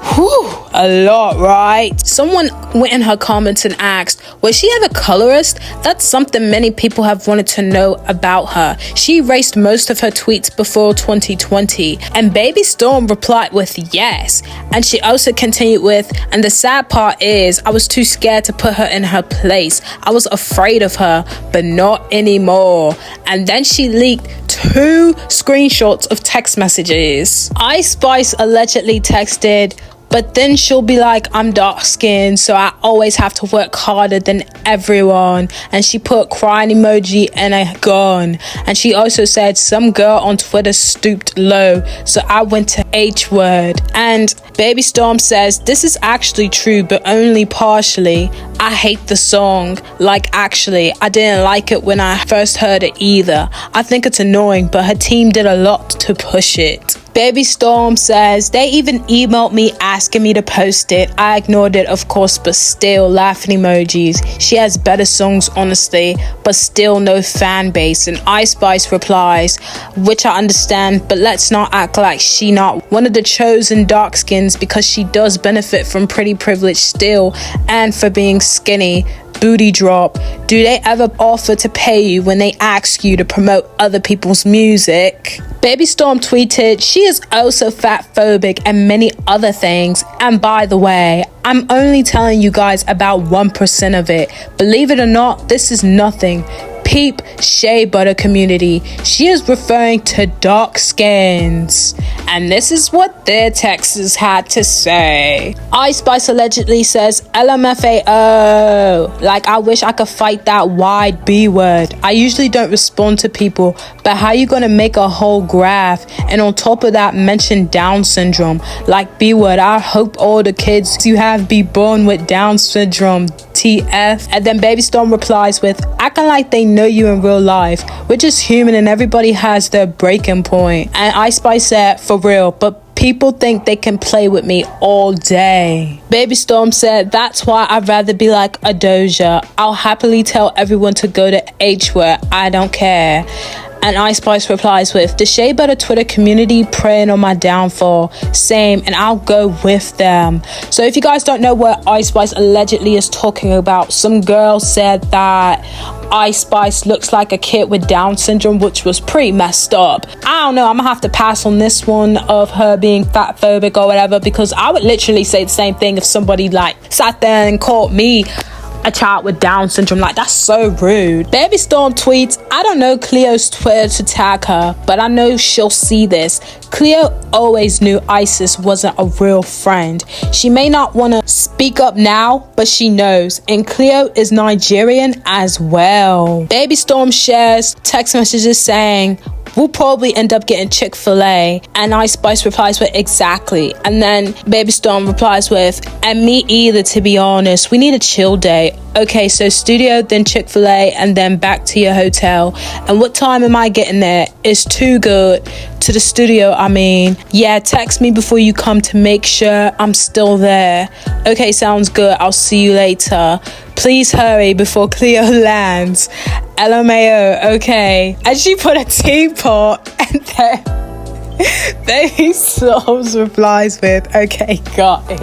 Whew, a lot, right? Someone went in her comments and asked, was she ever colorist? That's something many people have wanted to know about her. She erased most of her tweets before 2020, and Baby Storme replied with yes. And she also continued with, and the sad part is, I was too scared to put her in her place. I was afraid of her, but not anymore. And then she leaked 2 screenshots of text messages. Ice Spice allegedly texted, but then she'll be like, I'm dark skinned, so I always have to work harder than everyone. And she put crying emoji and a gun. And she also said some girl on Twitter stooped low, so I went to H word. And Baby Storme says, this is actually true, but only partially. I hate the song. Like, actually, I didn't like it when I first heard it either. I think it's annoying, but her team did a lot to push it. Baby Storme says, they even emailed me asking me to post it. I ignored it, of course, but still, laughing emojis. She has better songs, honestly, but still no fan base. And Ice Spice replies, which I understand, but let's not act like she not one of the chosen dark skins, because she does benefit from pretty privilege still, and for being skinny. Booty drop. Do they ever offer to pay you when they ask you to promote other people's music? Baby Storme tweeted, she is also fat phobic and many other things. And by the way, I'm only telling you guys about 1% of it. Believe it or not, this is nothing. Peep shea butter community. She is referring to dark skins. And this is what their texts had to say. Ice Spice allegedly says, LMFAO. Like, I wish I could fight that wide B word. I usually don't respond to people, but how you gonna make a whole graph and on top of that mention Down syndrome? Like, B word, I hope all the kids you have be born with Down syndrome. TF. And then Baby Storme replies with, acting like they know you in real life. We're just human and everybody has their breaking point. And Ice Spice said, for real, but people think they can play with me all day. Baby Storme said, that's why I'd rather be like a Doja. I'll happily tell everyone to go to H where I don't care. And Ice Spice replies with, the shea butter Twitter community preying on my downfall. Same, and I'll go with them. So if you guys don't know what Ice Spice allegedly is talking about, some girl said that Ice Spice looks like a kid with Down syndrome, which was pretty messed up. I don't know, I'm gonna have to pass on this one of her being fat phobic or whatever, because I would literally say the same thing if somebody like sat there and called me a child with Down syndrome. Like, that's so rude. Baby Storme tweets, I don't know Cleo's Twitter to tag her, but I know she'll see this. Cleo always knew Isis wasn't a real friend. She may not want to speak up now, but she knows. And Cleo is Nigerian as well. Baby Storme shares text messages saying, we'll probably end up getting Chick-fil-A. And Ice Spice replies with, exactly. And then Baby Storme replies with, and me either, to be honest. We need a chill day. Okay, so studio, then Chick-fil-A, and then back to your hotel. And what time am I getting there? It's too good. To the studio, I mean. Yeah, text me before you come to make sure I'm still there. Okay, sounds good. I'll see you later. Please hurry before Cleo lands. LMAO, okay. And she put a teapot, and then Baby Storme replies with, okay, got it.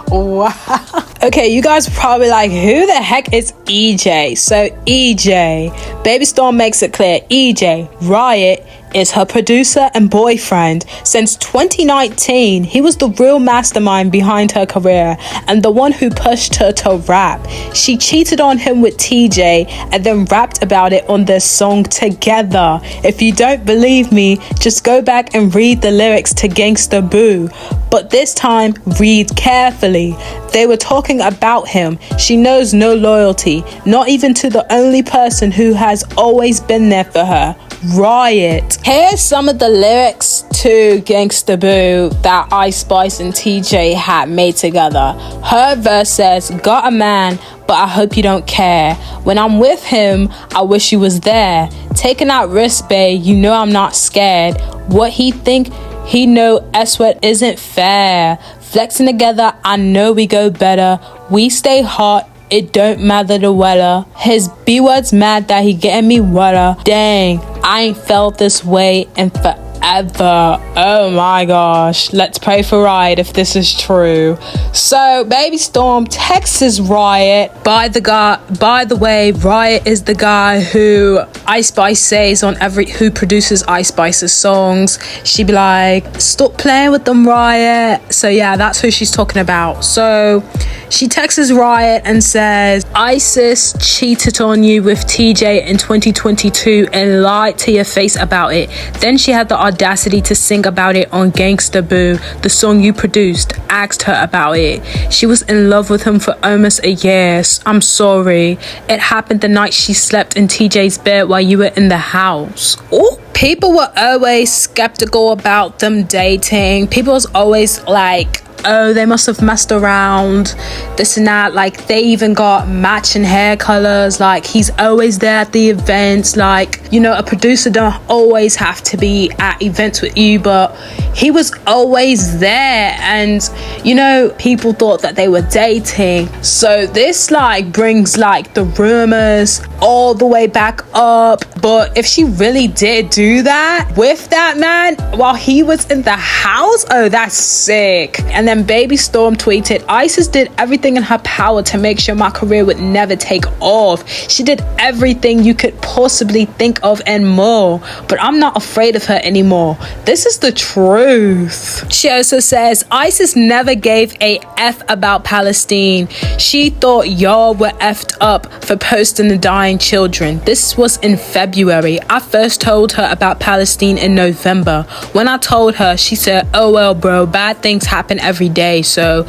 Wow. Okay, you guys are probably like, who the heck is EJ? So EJ, Baby Storme makes it clear, EJ, Riot, is her producer and boyfriend. Since 2019, he was the real mastermind behind her career and the one who pushed her to rap. She cheated on him with TJ and then rapped about it on their song Together. If you don't believe me, just go back and read the lyrics to Gangsta Boo. But this time, read carefully. They were talking about him. She knows no loyalty, not even to the only person who has always been there for her, Riot. Here's some of the lyrics to Gangsta Boo that Ice Spice and TJ had made together. Her verse says, "Got a man, but I hope you don't care. When I'm with him, I wish you was there. Taking out risk, babe, you know I'm not scared. What he think, he know S-Word isn't fair. Flexing together, I know we go better. We stay hot, it don't matter the weather. His B-word's mad that he getting me wetter. Dang, I ain't felt this way in forever. Oh my gosh. Let's pray for Riot if this is true. So, Baby Storme texts Riot. By the way, Riot is the guy who Ice Spice says on who produces Ice Spice's songs. She'd be like, "Stop playing with them, Riot." So yeah, that's who she's talking about. So she texts Riot and says, "ISIS cheated on you with TJ in 2022 and lied to your face about it. Then she had the audacity to sing about it on Gangsta Boo, the song you produced. Asked her about it. She was in love with him for almost a year. I'm sorry. It happened the night she slept in TJ's bed while you were in the house." Oh, people were always skeptical about them dating. People was always like, oh, they must have messed around, this and that. Like, they even got matching hair colors. Like, he's always there at the events. Like, you know, a producer don't always have to be at events with you, but he was always there. And, you know, people thought that they were dating. So this, like, brings, like, the rumors all the way back up. But if she really did do that with that man while he was in the house, oh, that's sick. And then Baby Storme tweeted, "ISIS did everything in her power to make sure my career would never take off. She did everything you could possibly think of and more. But I'm not afraid of her anymore. This is the truth." She also says, "ISIS never gave a F about Palestine. She thought y'all were effed up for posting the dying children. This was in February. I first told her about Palestine in November. When I told her, she said, 'Oh well, bro, bad things happen every day.' So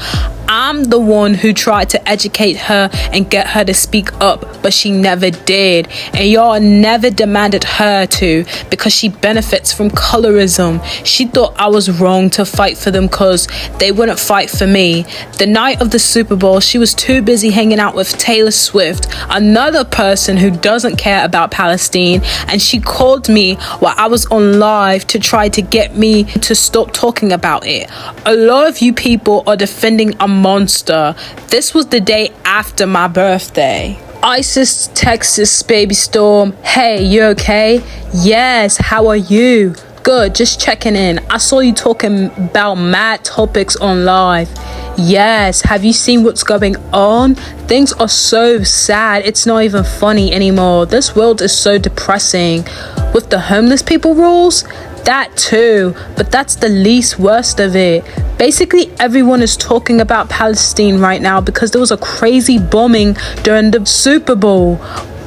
I'm the one who tried to educate her and get her to speak up, but she never did. And y'all never demanded her to because she benefits from colorism. She thought I was wrong to fight for them because they wouldn't fight for me. The night of the Super Bowl, she was too busy hanging out with Taylor Swift, another person who doesn't care about Palestine, and she called me while I was on live to try to get me to stop talking about it. A lot of you people are defending a monster. This was the day after my birthday." ISIS texts Baby Storme, "Hey, you okay?" "Yes, how are you?" "Good, just checking in. I saw you talking about mad topics on live." "Yes, have you seen what's going on? Things are so sad, it's not even funny anymore. This world is so depressing. With the homeless people rules, that too, but that's the least worst of it. Basically, everyone is talking about Palestine right now because there was a crazy bombing during the Super Bowl.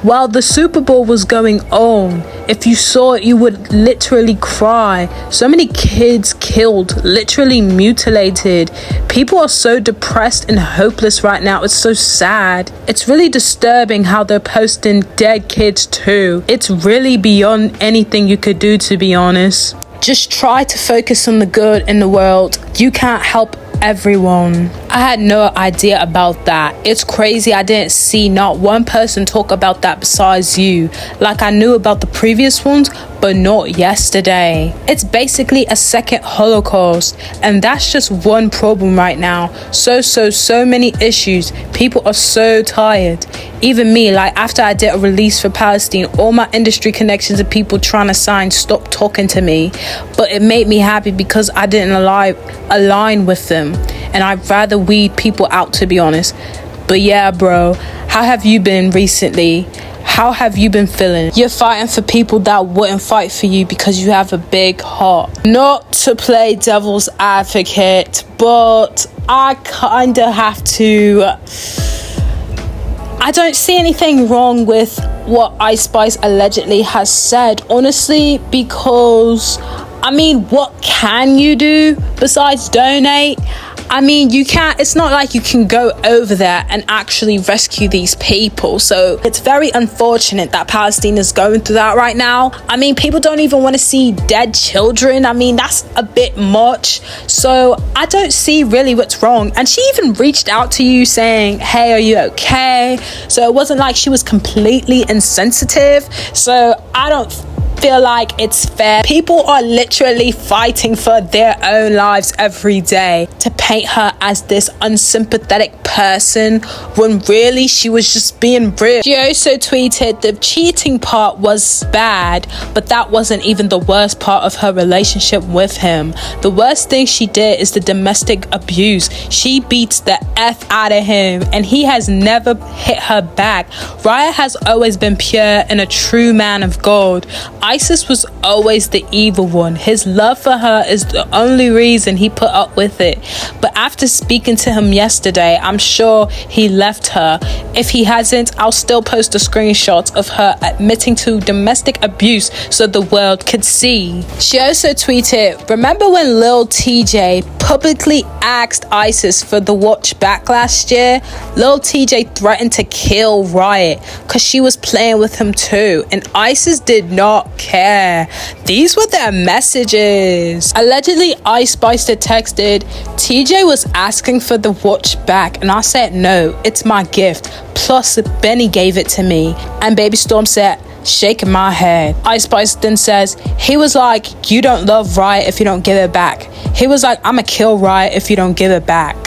While the Super Bowl was going on, if you saw it, you would literally cry. So many kids killed, literally mutilated. People are so depressed and hopeless right now. It's so sad. It's really disturbing how they're posting dead kids too. It's really beyond anything you could do, to be honest. Just try to focus on the good in the world. You can't help everyone. I had no idea about that. It's crazy I didn't see not one person talk about that besides you. Like, I knew about the previous ones, but not yesterday. It's basically a second Holocaust, and that's just one problem right now. So many issues. People are so tired. Even me, like, after I did a release for Palestine, all my industry connections and people trying to sign stopped talking to me. But it made me happy because I didn't align with them. And I'd rather weed people out, to be honest. But yeah, bro, how have you been recently? how have you been feeling? You're fighting for people that wouldn't fight for you because you have a big heart. Not to play devil's advocate, but I kinda have to... I don't see anything wrong with what Ice Spice allegedly has said, honestly, because, I mean, what can you do besides donate? I mean, you can't, it's not like you can go over there and actually rescue these people. So it's very unfortunate that Palestine is going through that right now. I mean, people don't even want to see dead children. I mean, that's a bit much. So I don't see really what's wrong. And she even reached out to you saying, hey, are you okay? So it wasn't like she was completely insensitive. So I don't feel like it's fair. People are literally fighting for their own lives every day. To paint her as this unsympathetic person when really she was just being real. She also tweeted the cheating part was bad, but that wasn't even the worst part of her relationship with him. The worst thing she did is the domestic abuse. She beats the F out of him and he has never hit her back. Raya has always been pure and a true man of God. Isis was always the evil one. His love for her is the only reason he put up with it. But after speaking to him yesterday, I'm sure he left her. If he hasn't, I'll still post a screenshot of her admitting to domestic abuse so the world could see. She also tweeted, remember when Lil TJ publicly asked Isis for the watch back last year? Lil TJ threatened to kill Riot because she was playing with him too, and Isis did not care. These were their messages. Allegedly, Ice Spice texted, TJ was asking for the watch back and I said no, it's my gift. Plus Benny gave it to me. And Baby Storme said, shaking my head. Ice Spice then says, he was like, you don't love Riot if you don't give it back. He was like, I'ma kill Riot if you don't give it back.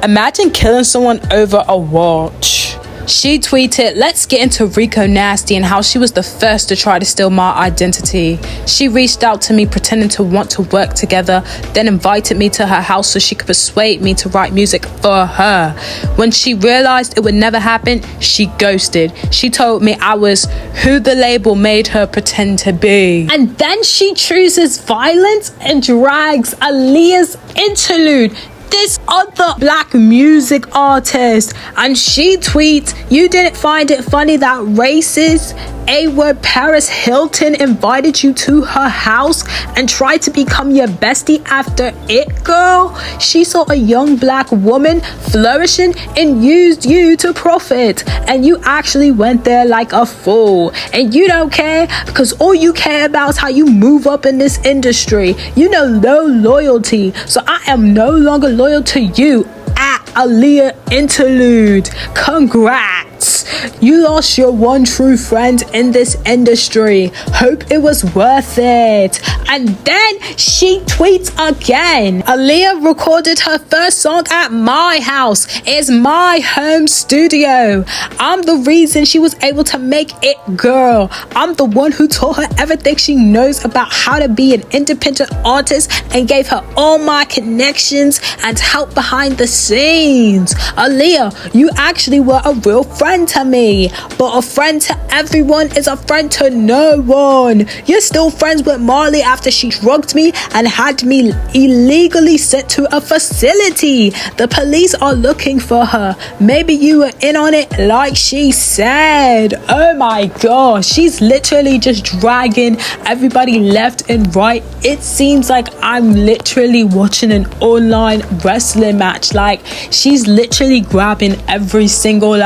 Imagine killing someone over a watch. She tweeted, let's get into Rico Nasty and how she was the first to try to steal my identity. She reached out to me pretending to want to work together, then invited me to her house so she could persuade me to write music for her. When she realized it would never happen, she ghosted. She told me I was who the label made her pretend to be. And then she chooses violence and drags Aaliyah's interlude, this other black music artist, and she tweets, you didn't find it funny that racist A-word Paris Hilton invited you to her house and tried to become your bestie after it, girl? She saw a young black woman flourishing and used you to profit, and you actually went there like a fool. And you don't care because all you care about is how you move up in this industry. You know, no loyalty. So I am no longer loyal to you at Aaliyah interlude. Congrats. You lost your one true friend in this industry. Hope it was worth it. And then she tweets again. Aaliyah recorded her first song at my house. It's my home studio. I'm the reason she was able to make it, girl. I'm the one who taught her everything she knows about how to be an independent artist and gave her all my connections and help behind the scenes. Aaliyah, you actually were a real friend to me, but a friend to everyone is a friend to no one. You're still friends with Marley after she drugged me and had me illegally sent to a facility. The police are looking for her. Maybe you were in on it like she said. Oh my gosh, she's literally just dragging everybody left and right. It seems like I'm literally watching an online wrestling match. Like, she's literally grabbing every single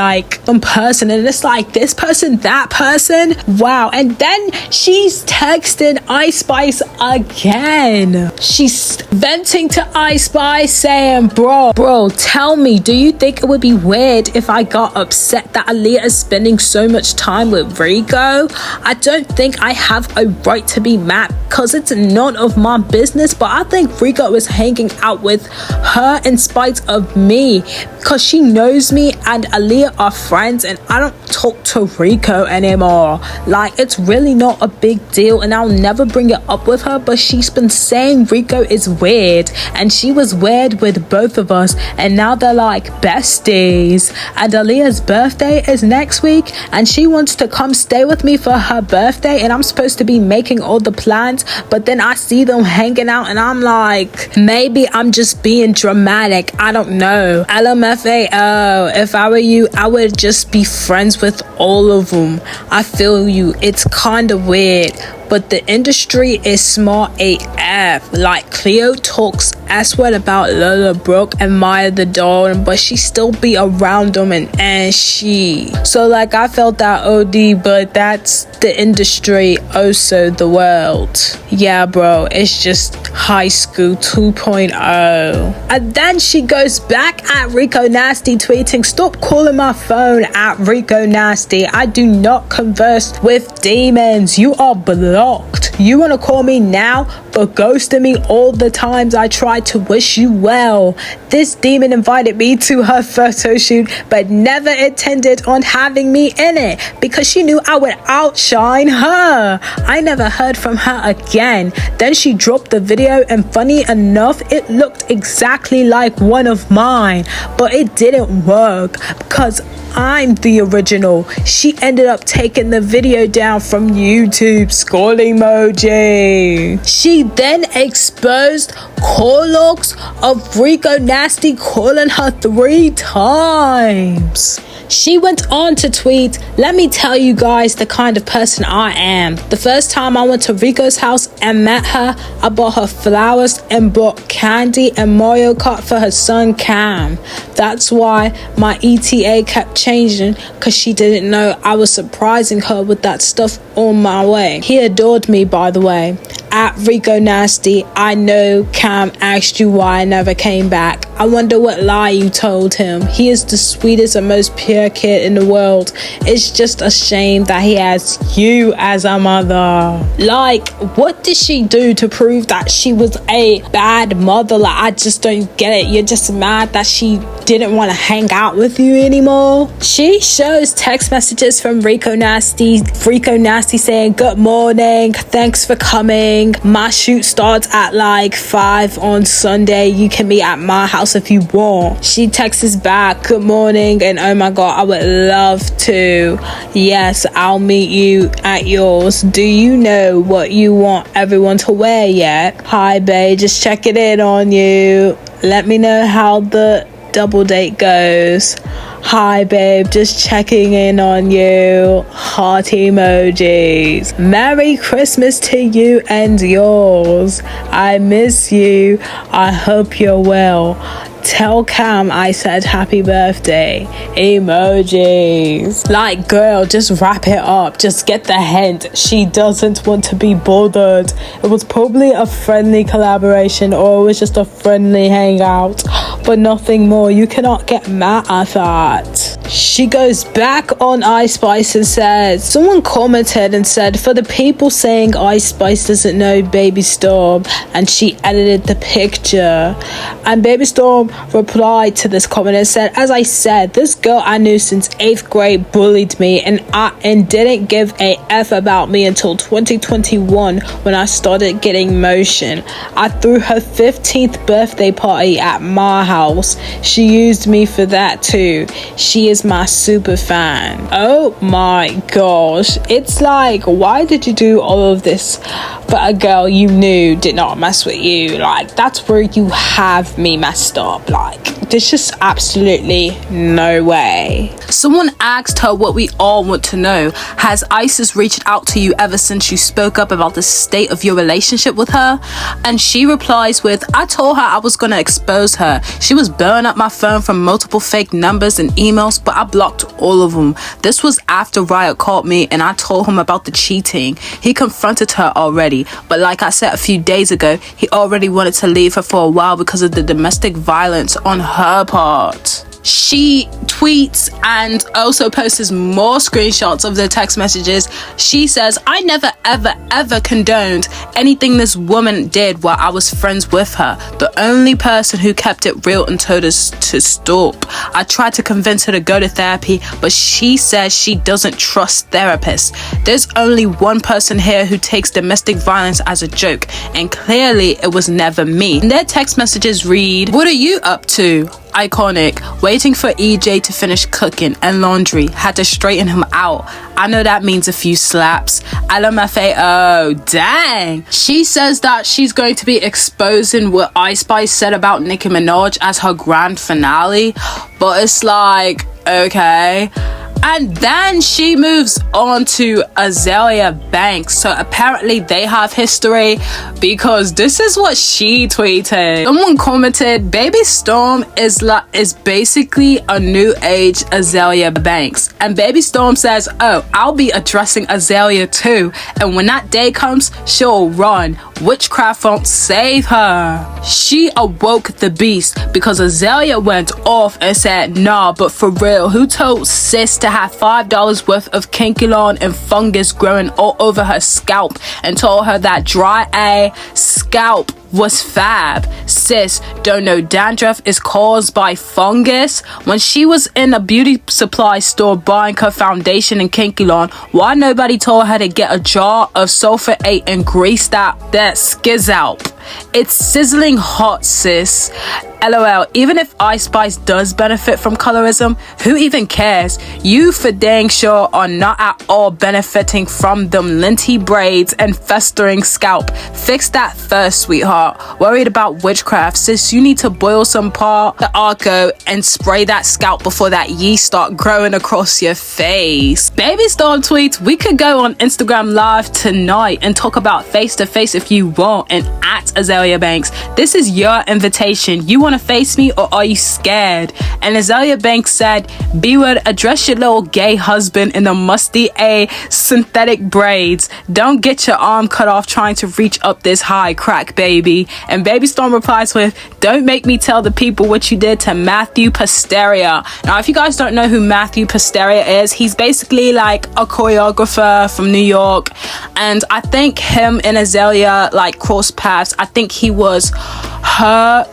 person, and it's like this person, that person. Wow. And then she's texting Ice Spice again. She's venting to Ice Spice saying, bro, tell me, do you think it would be weird if I got upset that Aaliyah is spending so much time with Rico? I don't think I have a right to be mad because it's none of my business, but I think Rico is hanging out with her in spite of me. because she knows me and Aaliyah are friends, and I don't talk to Rico anymore. Like, it's really not a big deal, and I'll never bring it up with her, but she's been saying Rico is weird, and she was weird with both of us, and now they're like besties. And Aaliyah's birthday is next week, and she wants to come stay with me for her birthday, and I'm supposed to be making all the plans, but then I see them hanging out, and I'm like, maybe I'm just being dramatic, I don't know. LMFAO, if I were you, I would just be friends with all of them. I feel you, it's kind of weird, but the industry is smart AF. Like, Cleo talks S-word about Lola Brooke and Maya the doll, but she still be around them and she. So like, I felt that OD, but that's the industry, also the world. Yeah, bro, it's just high school 2.0. And then she goes back at Rico Nasty tweeting, stop calling my phone at Rico Nasty. I do not converse with demons. You are blocked. You want to call me now, but ghosting me all the times I tried to wish you well. This demon invited me to her photo shoot, but never intended on having me in it because she knew I would outshine her. I never heard from her again. Then she dropped the video, and funny enough, it looked exactly like one of mine, but it didn't work because I'm the original. She ended up taking the video down from YouTube. Skull emoji. She then exposed call logs of Rico Nasty calling her 3 times. She went on to tweet, let me tell you guys the kind of person I am. The first time I went to Rico's house and met her, I bought her flowers and bought candy and Mario Kart for her son Cam. That's why my ETA kept changing, because she didn't know I was surprising her with that stuff on my way. He adored me, by the way. At Rico Nasty, I know Cam asked you why I never came back. I wonder what lie you told him. He is the sweetest and most pure kid in the world. It's just a shame that he has you as a mother. Like, what did she do to prove that she was a bad mother? Like, I just don't get it. You're just mad that she didn't want to hang out with you anymore? She shows text messages from Rico Nasty saying, good morning, thanks for coming. My shoot starts at like 5 on Sunday. You can meet at my house if you want. She texts back, good morning, and oh my god, I would love to. Yes, I'll meet you at yours. Do you know what you want everyone to wear yet? Hi babe, just checking in on you. Let me know how the double date goes. Hi babe, just checking in on you. Heart emojis. Merry Christmas to you and yours. I miss you. I hope you're well. Tell Cam I said happy birthday. Emojis. Like, girl, just wrap it up. Just get the hint. She doesn't want to be bothered. It was probably a friendly collaboration, or it was just a friendly hangout, but nothing more. You cannot get mad at that. She goes back on Ice Spice and says, someone commented and said, for the people saying Ice Spice doesn't know Baby Storme, and she edited the picture. And Baby Storme replied to this comment and said, as I said, this girl I knew since 8th grade bullied me and didn't give a F about me until 2021 when I started getting motion. I threw her 15th birthday party at my house. She used me for that too. She is my super fan. Oh my gosh. It's like, why did you do all of this for a girl you knew did not mess with you? Like, that's where you have me messed up. Like, there's just absolutely no way. Someone asked her what we all want to know. Has Isis reached out to you ever since you spoke up about the state of your relationship with her? And she replies with, I told her I was gonna expose her. She was blowing up my phone from multiple fake numbers and emails, but I blocked all of them. This was after Riot called me and I told him about the cheating. He confronted her already, but like I said a few days ago, he already wanted to leave her for a while because of the domestic violence on her part. she tweets and also posts more screenshots of the text messages. She says, I never ever condoned anything this woman did while I was friends with her. The only person who kept it real and told us to stop. I tried to convince her to go to therapy, but she says she doesn't trust therapists. There's only one person here who takes domestic violence as a joke, and clearly it was never me. And their text messages read, what are you up to? Iconic, waiting for EJ to finish cooking and laundry, had to straighten him out. I know that means a few slaps. LMFAO, dang. She says that she's going to be exposing what Ice Spice said about Nicki Minaj as her grand finale, but it's like, okay. And then she moves on to Azalea Banks. So apparently they have history, because this is what she tweeted. Someone commented, Baby Storme is basically a new age Azalea Banks. And Baby Storme says, oh, I'll be addressing Azalea too. And when that day comes, she'll run. Witchcraft won't save her. She awoke the beast because Azalea went off and said, nah, but for real, who told sis to have $5 worth of kinky-lawn and fungus growing all over her scalp, and told her that dry A scalp was fab? Sis, don't know dandruff is caused by fungus? When she was in a beauty supply store buying her foundation and kinky-lawn, why nobody told her to get a jar of sulfate and grease that skizzalp? It's sizzling hot, sis. LOL, even if Ice Spice does benefit from colorism, who even cares? You for dang sure are not at all benefiting from them linty braids and festering scalp. Fix that first, sweetheart. Worried about witchcraft, sis, you need to boil some part the arco and spray that scalp before that yeast start growing across your face. Baby Storme tweets, we could go on Instagram live tonight and talk about face to face if you want, and at Azalea Banks, this is your invitation. You want to face me, or are you scared? And Azalea Banks said, B-word, address your little gay husband in the musty A synthetic braids. Don't get your arm cut off trying to reach up this high, crack baby. And Baby Storme replies with, don't make me tell the people what you did to Matthew Pasteria. Now, if you guys don't know who Matthew Pasteria is, he's basically like a choreographer from New York, and I think him and Azalea like crossed paths. I think he was her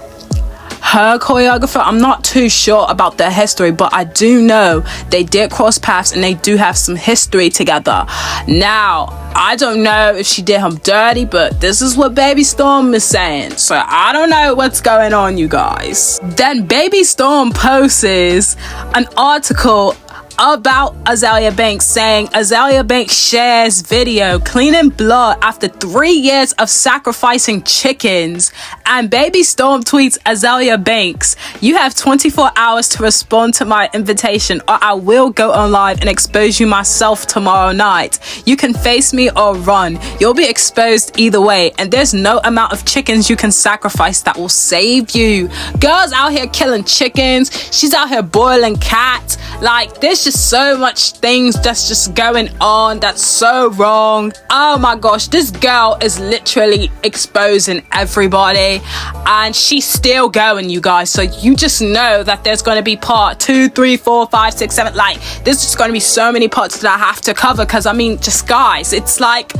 choreographer. I'm not too sure about their history, but I do know they did cross paths and they do have some history together. Now, I don't know if she did him dirty, but this is what Baby Storme is saying, so I don't know what's going on, you guys. Then Baby Storme posts an article about Azalea Banks saying Azalea Banks shares video cleaning blood after 3 years of sacrificing chickens. And Baby Storme tweets Azalea Banks, you have 24 hours to respond to my invitation, or I will go on live and expose you myself tomorrow night. You can face me or run. You'll be exposed either way, and there's no amount of chickens you can sacrifice that will save you. Girls out here killing chickens. She's out here boiling cats. Like, there's just so much things that's just going on that's so wrong. Oh my gosh, this girl is literally exposing everybody, and she's still going, you guys. So you just know that there's going to be part 2, 3, 4, 5, 6, 7. Like, there's just going to be so many parts that I have to cover, because I mean, just guys, it's like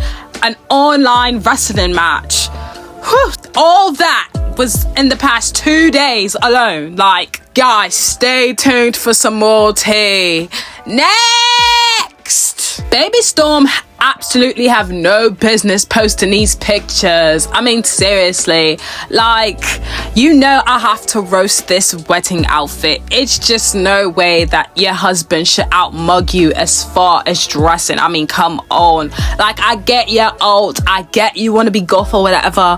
an online wrestling match. Whew. All that was in the past 2 days alone. Like, guys, stay tuned for some more tea. Next! Baby Storme absolutely have no business posting these pictures. I mean, seriously, like, you know I have to roast this wedding outfit. It's just no way that your husband should outmug you as far as dressing. I mean, come on. Like, I get you're old, I get you want to be goth or whatever,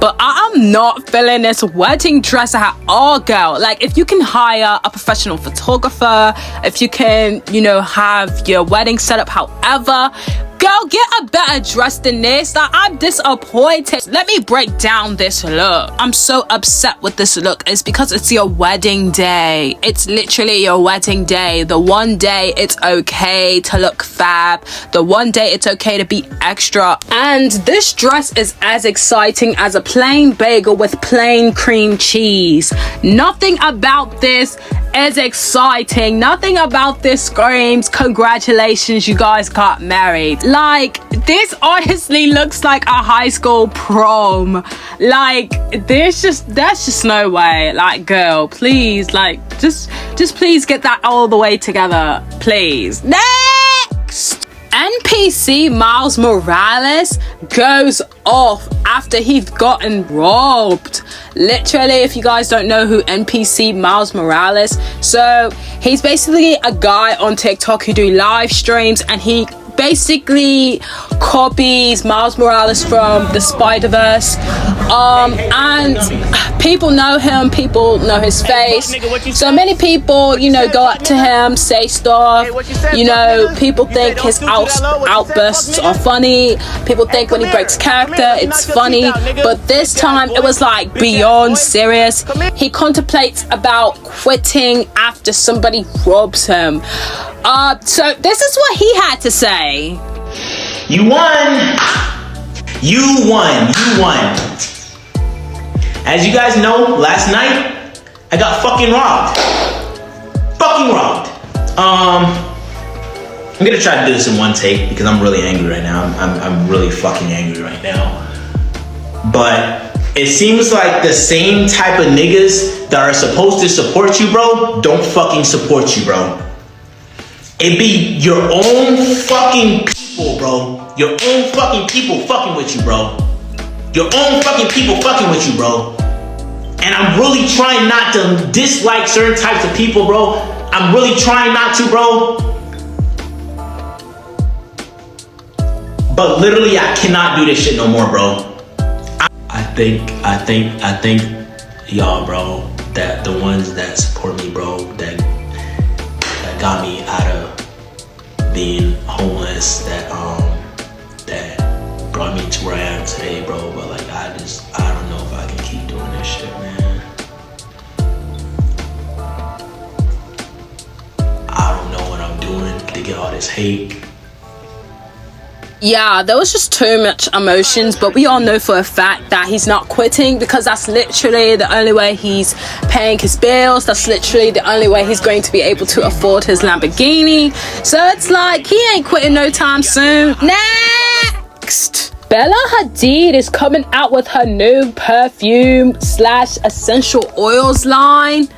but I'm not feeling this wedding dress at all, girl. Like, if you can hire a professional photographer, if you can, you know, have your wedding set up however, Girl, get a better dress than this. Like, I'm disappointed. Let me break down this look. I'm so upset with this look. It's because it's your wedding day. It's literally your wedding day. The one day it's okay to look fab. The one day it's okay to be extra. And this dress is as exciting as a plain bagel with plain cream cheese. Nothing about this is exciting. Nothing about this screams congratulations, you guys got married. Like, this honestly looks like a high school prom. Like, that's just no way. Like, girl, please, like, just please get that all the way together, please. Next, NPC Miles Morales goes off after he's gotten robbed. Literally, if you guys don't know who NPC Miles Morales, so he's basically a guy on TikTok who do live streams, and he basically copies Miles Morales from the Spider-Verse, and people know him, people know his face, so many people, you know, go up to him, say stuff, you know, people think his outbursts are funny, people think when he breaks character it's funny, but this time it was like beyond serious. He contemplates about quitting after somebody robs him. So this is what he had to say. You won. You won. You won. As you guys know, last night I got fucking robbed. Fucking robbed. I'm gonna try to do this in one take because I'm really angry right now. I'm really fucking angry right now. But it seems like the same type of niggas that are supposed to support you, bro, don't fucking support you, bro. It be your own fucking people, bro. Your own fucking people fucking with you, bro. Your own fucking people fucking with you, bro. And I'm really trying not to dislike certain types of people, bro. I'm really trying not to, bro. But literally, I cannot do this shit no more, bro. I think y'all, bro, that the ones that support me, bro, that got me out of being homeless, that brought me to where I am today, bro. But like, I don't know if I can keep doing this shit, man. I don't know what I'm doing to get all this hate. Yeah, there was just too much emotions, but we all know for a fact that he's not quitting because that's literally the only way he's paying his bills. That's literally the only way he's going to be able to afford his Lamborghini. So it's like, he ain't quitting no time soon. Next! Bella Hadid is coming out with her new perfume / essential oils line.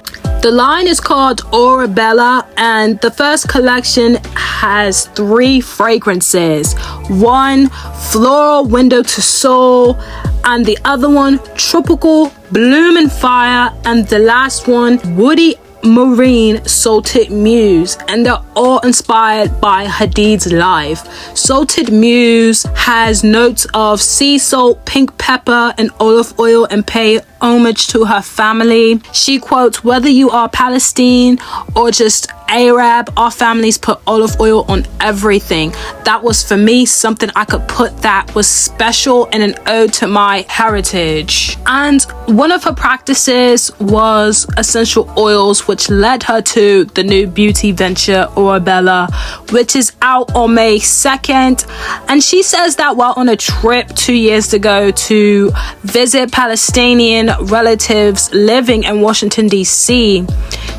The line is called Orebella, and the first collection has 3 fragrances. One, Floral Window to Soul, and the other one, Tropical Bloom and Fire, and the last one, Woody Marine Salted Muse, and they're all inspired by Hadid's life. Salted Muse has notes of sea salt, pink pepper, and olive oil, and pay homage to her family. She quotes, "Whether you are Palestine or just Arab, our families put olive oil on everything. That was for me something I could put that was special and an ode to my heritage." And one of her practices was essential oils, which led her to the new beauty venture Orebella, which is out on May 2nd. And she says that while on a trip 2 years ago to visit Palestinian relatives living in Washington, D.C.,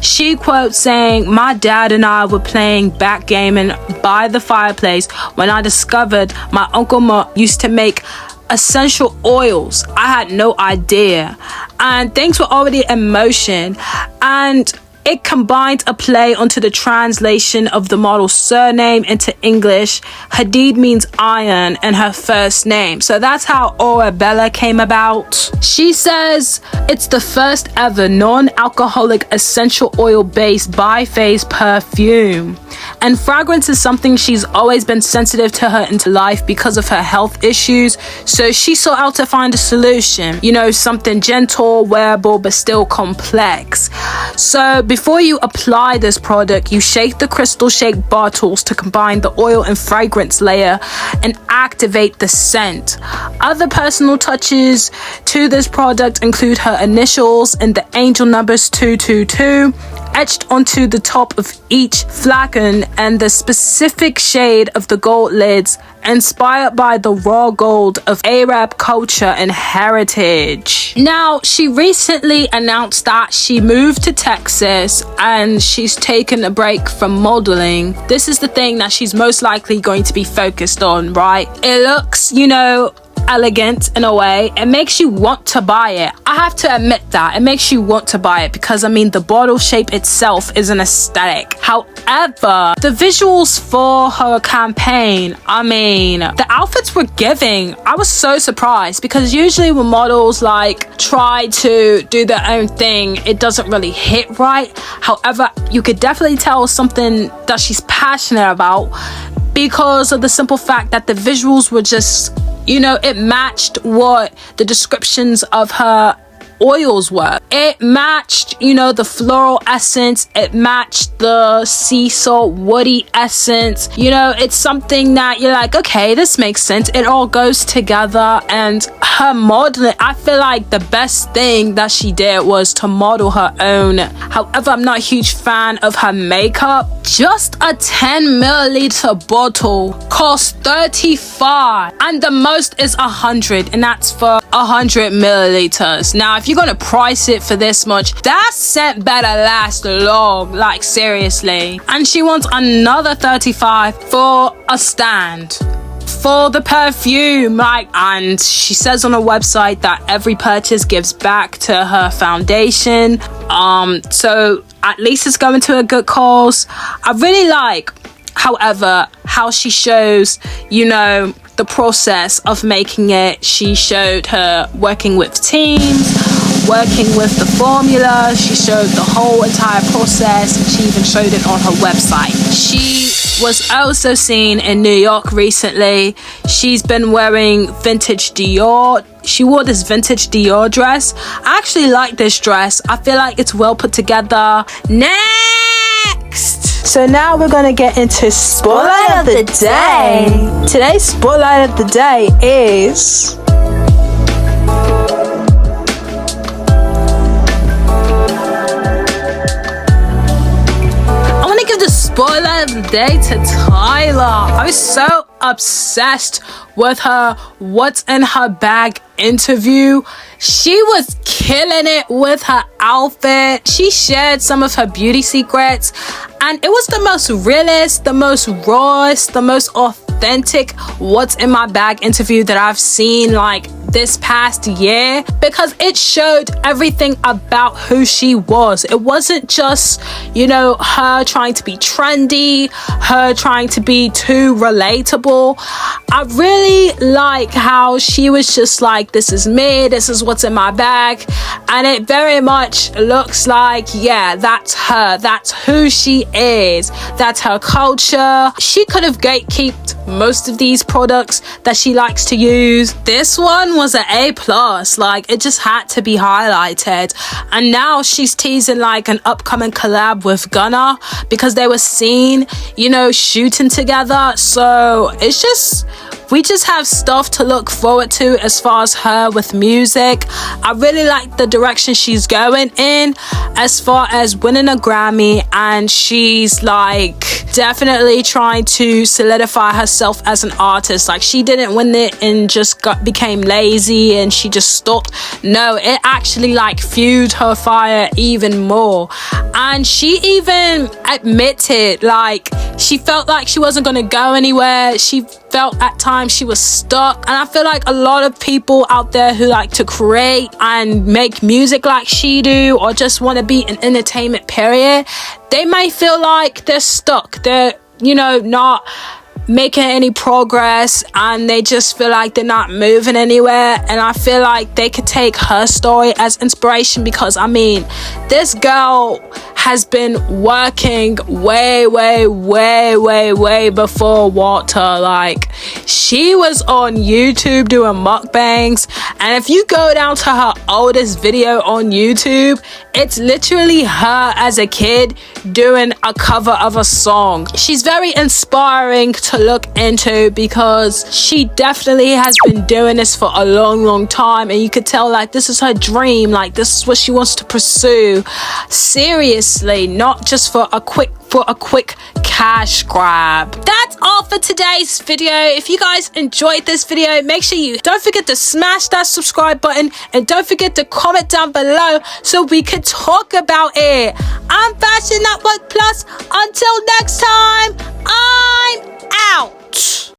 she quotes saying, "My dad and I were playing backgammon by the fireplace when I discovered my Uncle Ma used to make essential oils. I had no idea." And things were already in motion. And it combined a play onto the translation of the model's surname into English. Hadid means iron in her first name. So that's how Orebella came about. She says it's the first ever non-alcoholic essential oil-based bi-phase perfume. And fragrance is something she's always been sensitive to her into life because of her health issues. So she sought out to find a solution, you know, something gentle, wearable, but still complex. So before you apply this product, you shake the crystal shaped bottles to combine the oil and fragrance layer and activate the scent. Other personal touches to this product include her initials and the angel numbers 222 etched onto the top of each flagon, and the specific shade of the gold lids inspired by the raw gold of Arab culture and heritage. Now, she recently announced that she moved to Texas and she's taken a break from modeling. This is the thing that she's most likely going to be focused on, right? It looks, you know, elegant in a way. It makes you want to buy it. I have to admit that it makes you want to buy it because I mean the bottle shape itself is an aesthetic. However, the visuals for her campaign, I mean the outfits were giving. I was so surprised because usually when models like try to do their own thing, it doesn't really hit right. However, you could definitely tell something that she's passionate about because of the simple fact that the visuals were just, you know, it matched what the descriptions of her oils were. It matched, you know, the floral essence. It matched the sea salt woody essence. You know, it's something that you're like, okay, this makes sense. It all goes together. And her modeling, I feel like the best thing that she did was to model her own. However, I'm not a huge fan of her makeup. Just a 10 milliliter bottle costs $35 and the most is 100, and that's for 100 milliliters. Now, if you're gonna price it for this much, that scent better last long, like seriously. And she wants another $35 for a stand for the perfume, like, and she says on her website that every purchase gives back to her foundation, so at least it's going to a good cause. I really like, however, how she shows, you know, the process of making it. She showed her working with teams, working with the formula. She showed the whole entire process, and she even showed it on her website. She was also seen in New York recently. She's been wearing vintage Dior. She wore this vintage Dior dress. I actually like this dress. I feel like it's well put together. Next! So now we're gonna get into Spotlight of the Day. Today's Spotlight of the Day is... Spotlight of the Day to Tyler. I was so obsessed with her What's in Her Bag interview. She was killing it with her outfit. She shared some of her beauty secrets, and it was the most realist, the most rawest, the most authentic What's in My Bag interview that I've seen like this past year, because it showed everything about who she was. It wasn't just, you know, her trying to be trendy, her trying to be too relatable. I really like how she was just like, this is me, this is what's in my bag, and it very much looks like, yeah, that's her, that's who she is, that's her culture. She could have gatekeeped most of these products that she likes to use. This one was an A+, like it just had to be highlighted. And now she's teasing like an upcoming collab with Gunna because they were seen, you know, shooting together. So it's just, we just have stuff to look forward to as far as her with music. I really like the direction she's going in as far as winning a Grammy, and she's like definitely trying to solidify herself as an artist. Like, she didn't win it and just became lazy and she just stopped. No, it actually like fueled her fire even more. And she even admitted like she felt like she wasn't gonna go anywhere. She felt at times she was stuck, and I feel like a lot of people out there who like to create and make music like she do, or just want to be in entertainment period, they may feel like they're stuck, they're, you know, not making any progress, and they just feel like they're not moving anywhere. And I feel like they could take her story as inspiration, because I mean, this girl has been working way before Walter. Like, she was on YouTube doing mukbangs, and if you go down to her oldest video on YouTube, it's literally her as a kid doing a cover of a song. She's very inspiring to look into, because she definitely has been doing this for a long time, and you could tell like this is her dream, like this is what she wants to pursue seriously, not just for a quick cash grab. That's all for today's video. If you guys enjoyed this video, make sure you don't forget to smash that subscribe button, and don't forget to comment down below so we can talk about it. I'm Fashion Network Plus. Until next time, I'm out.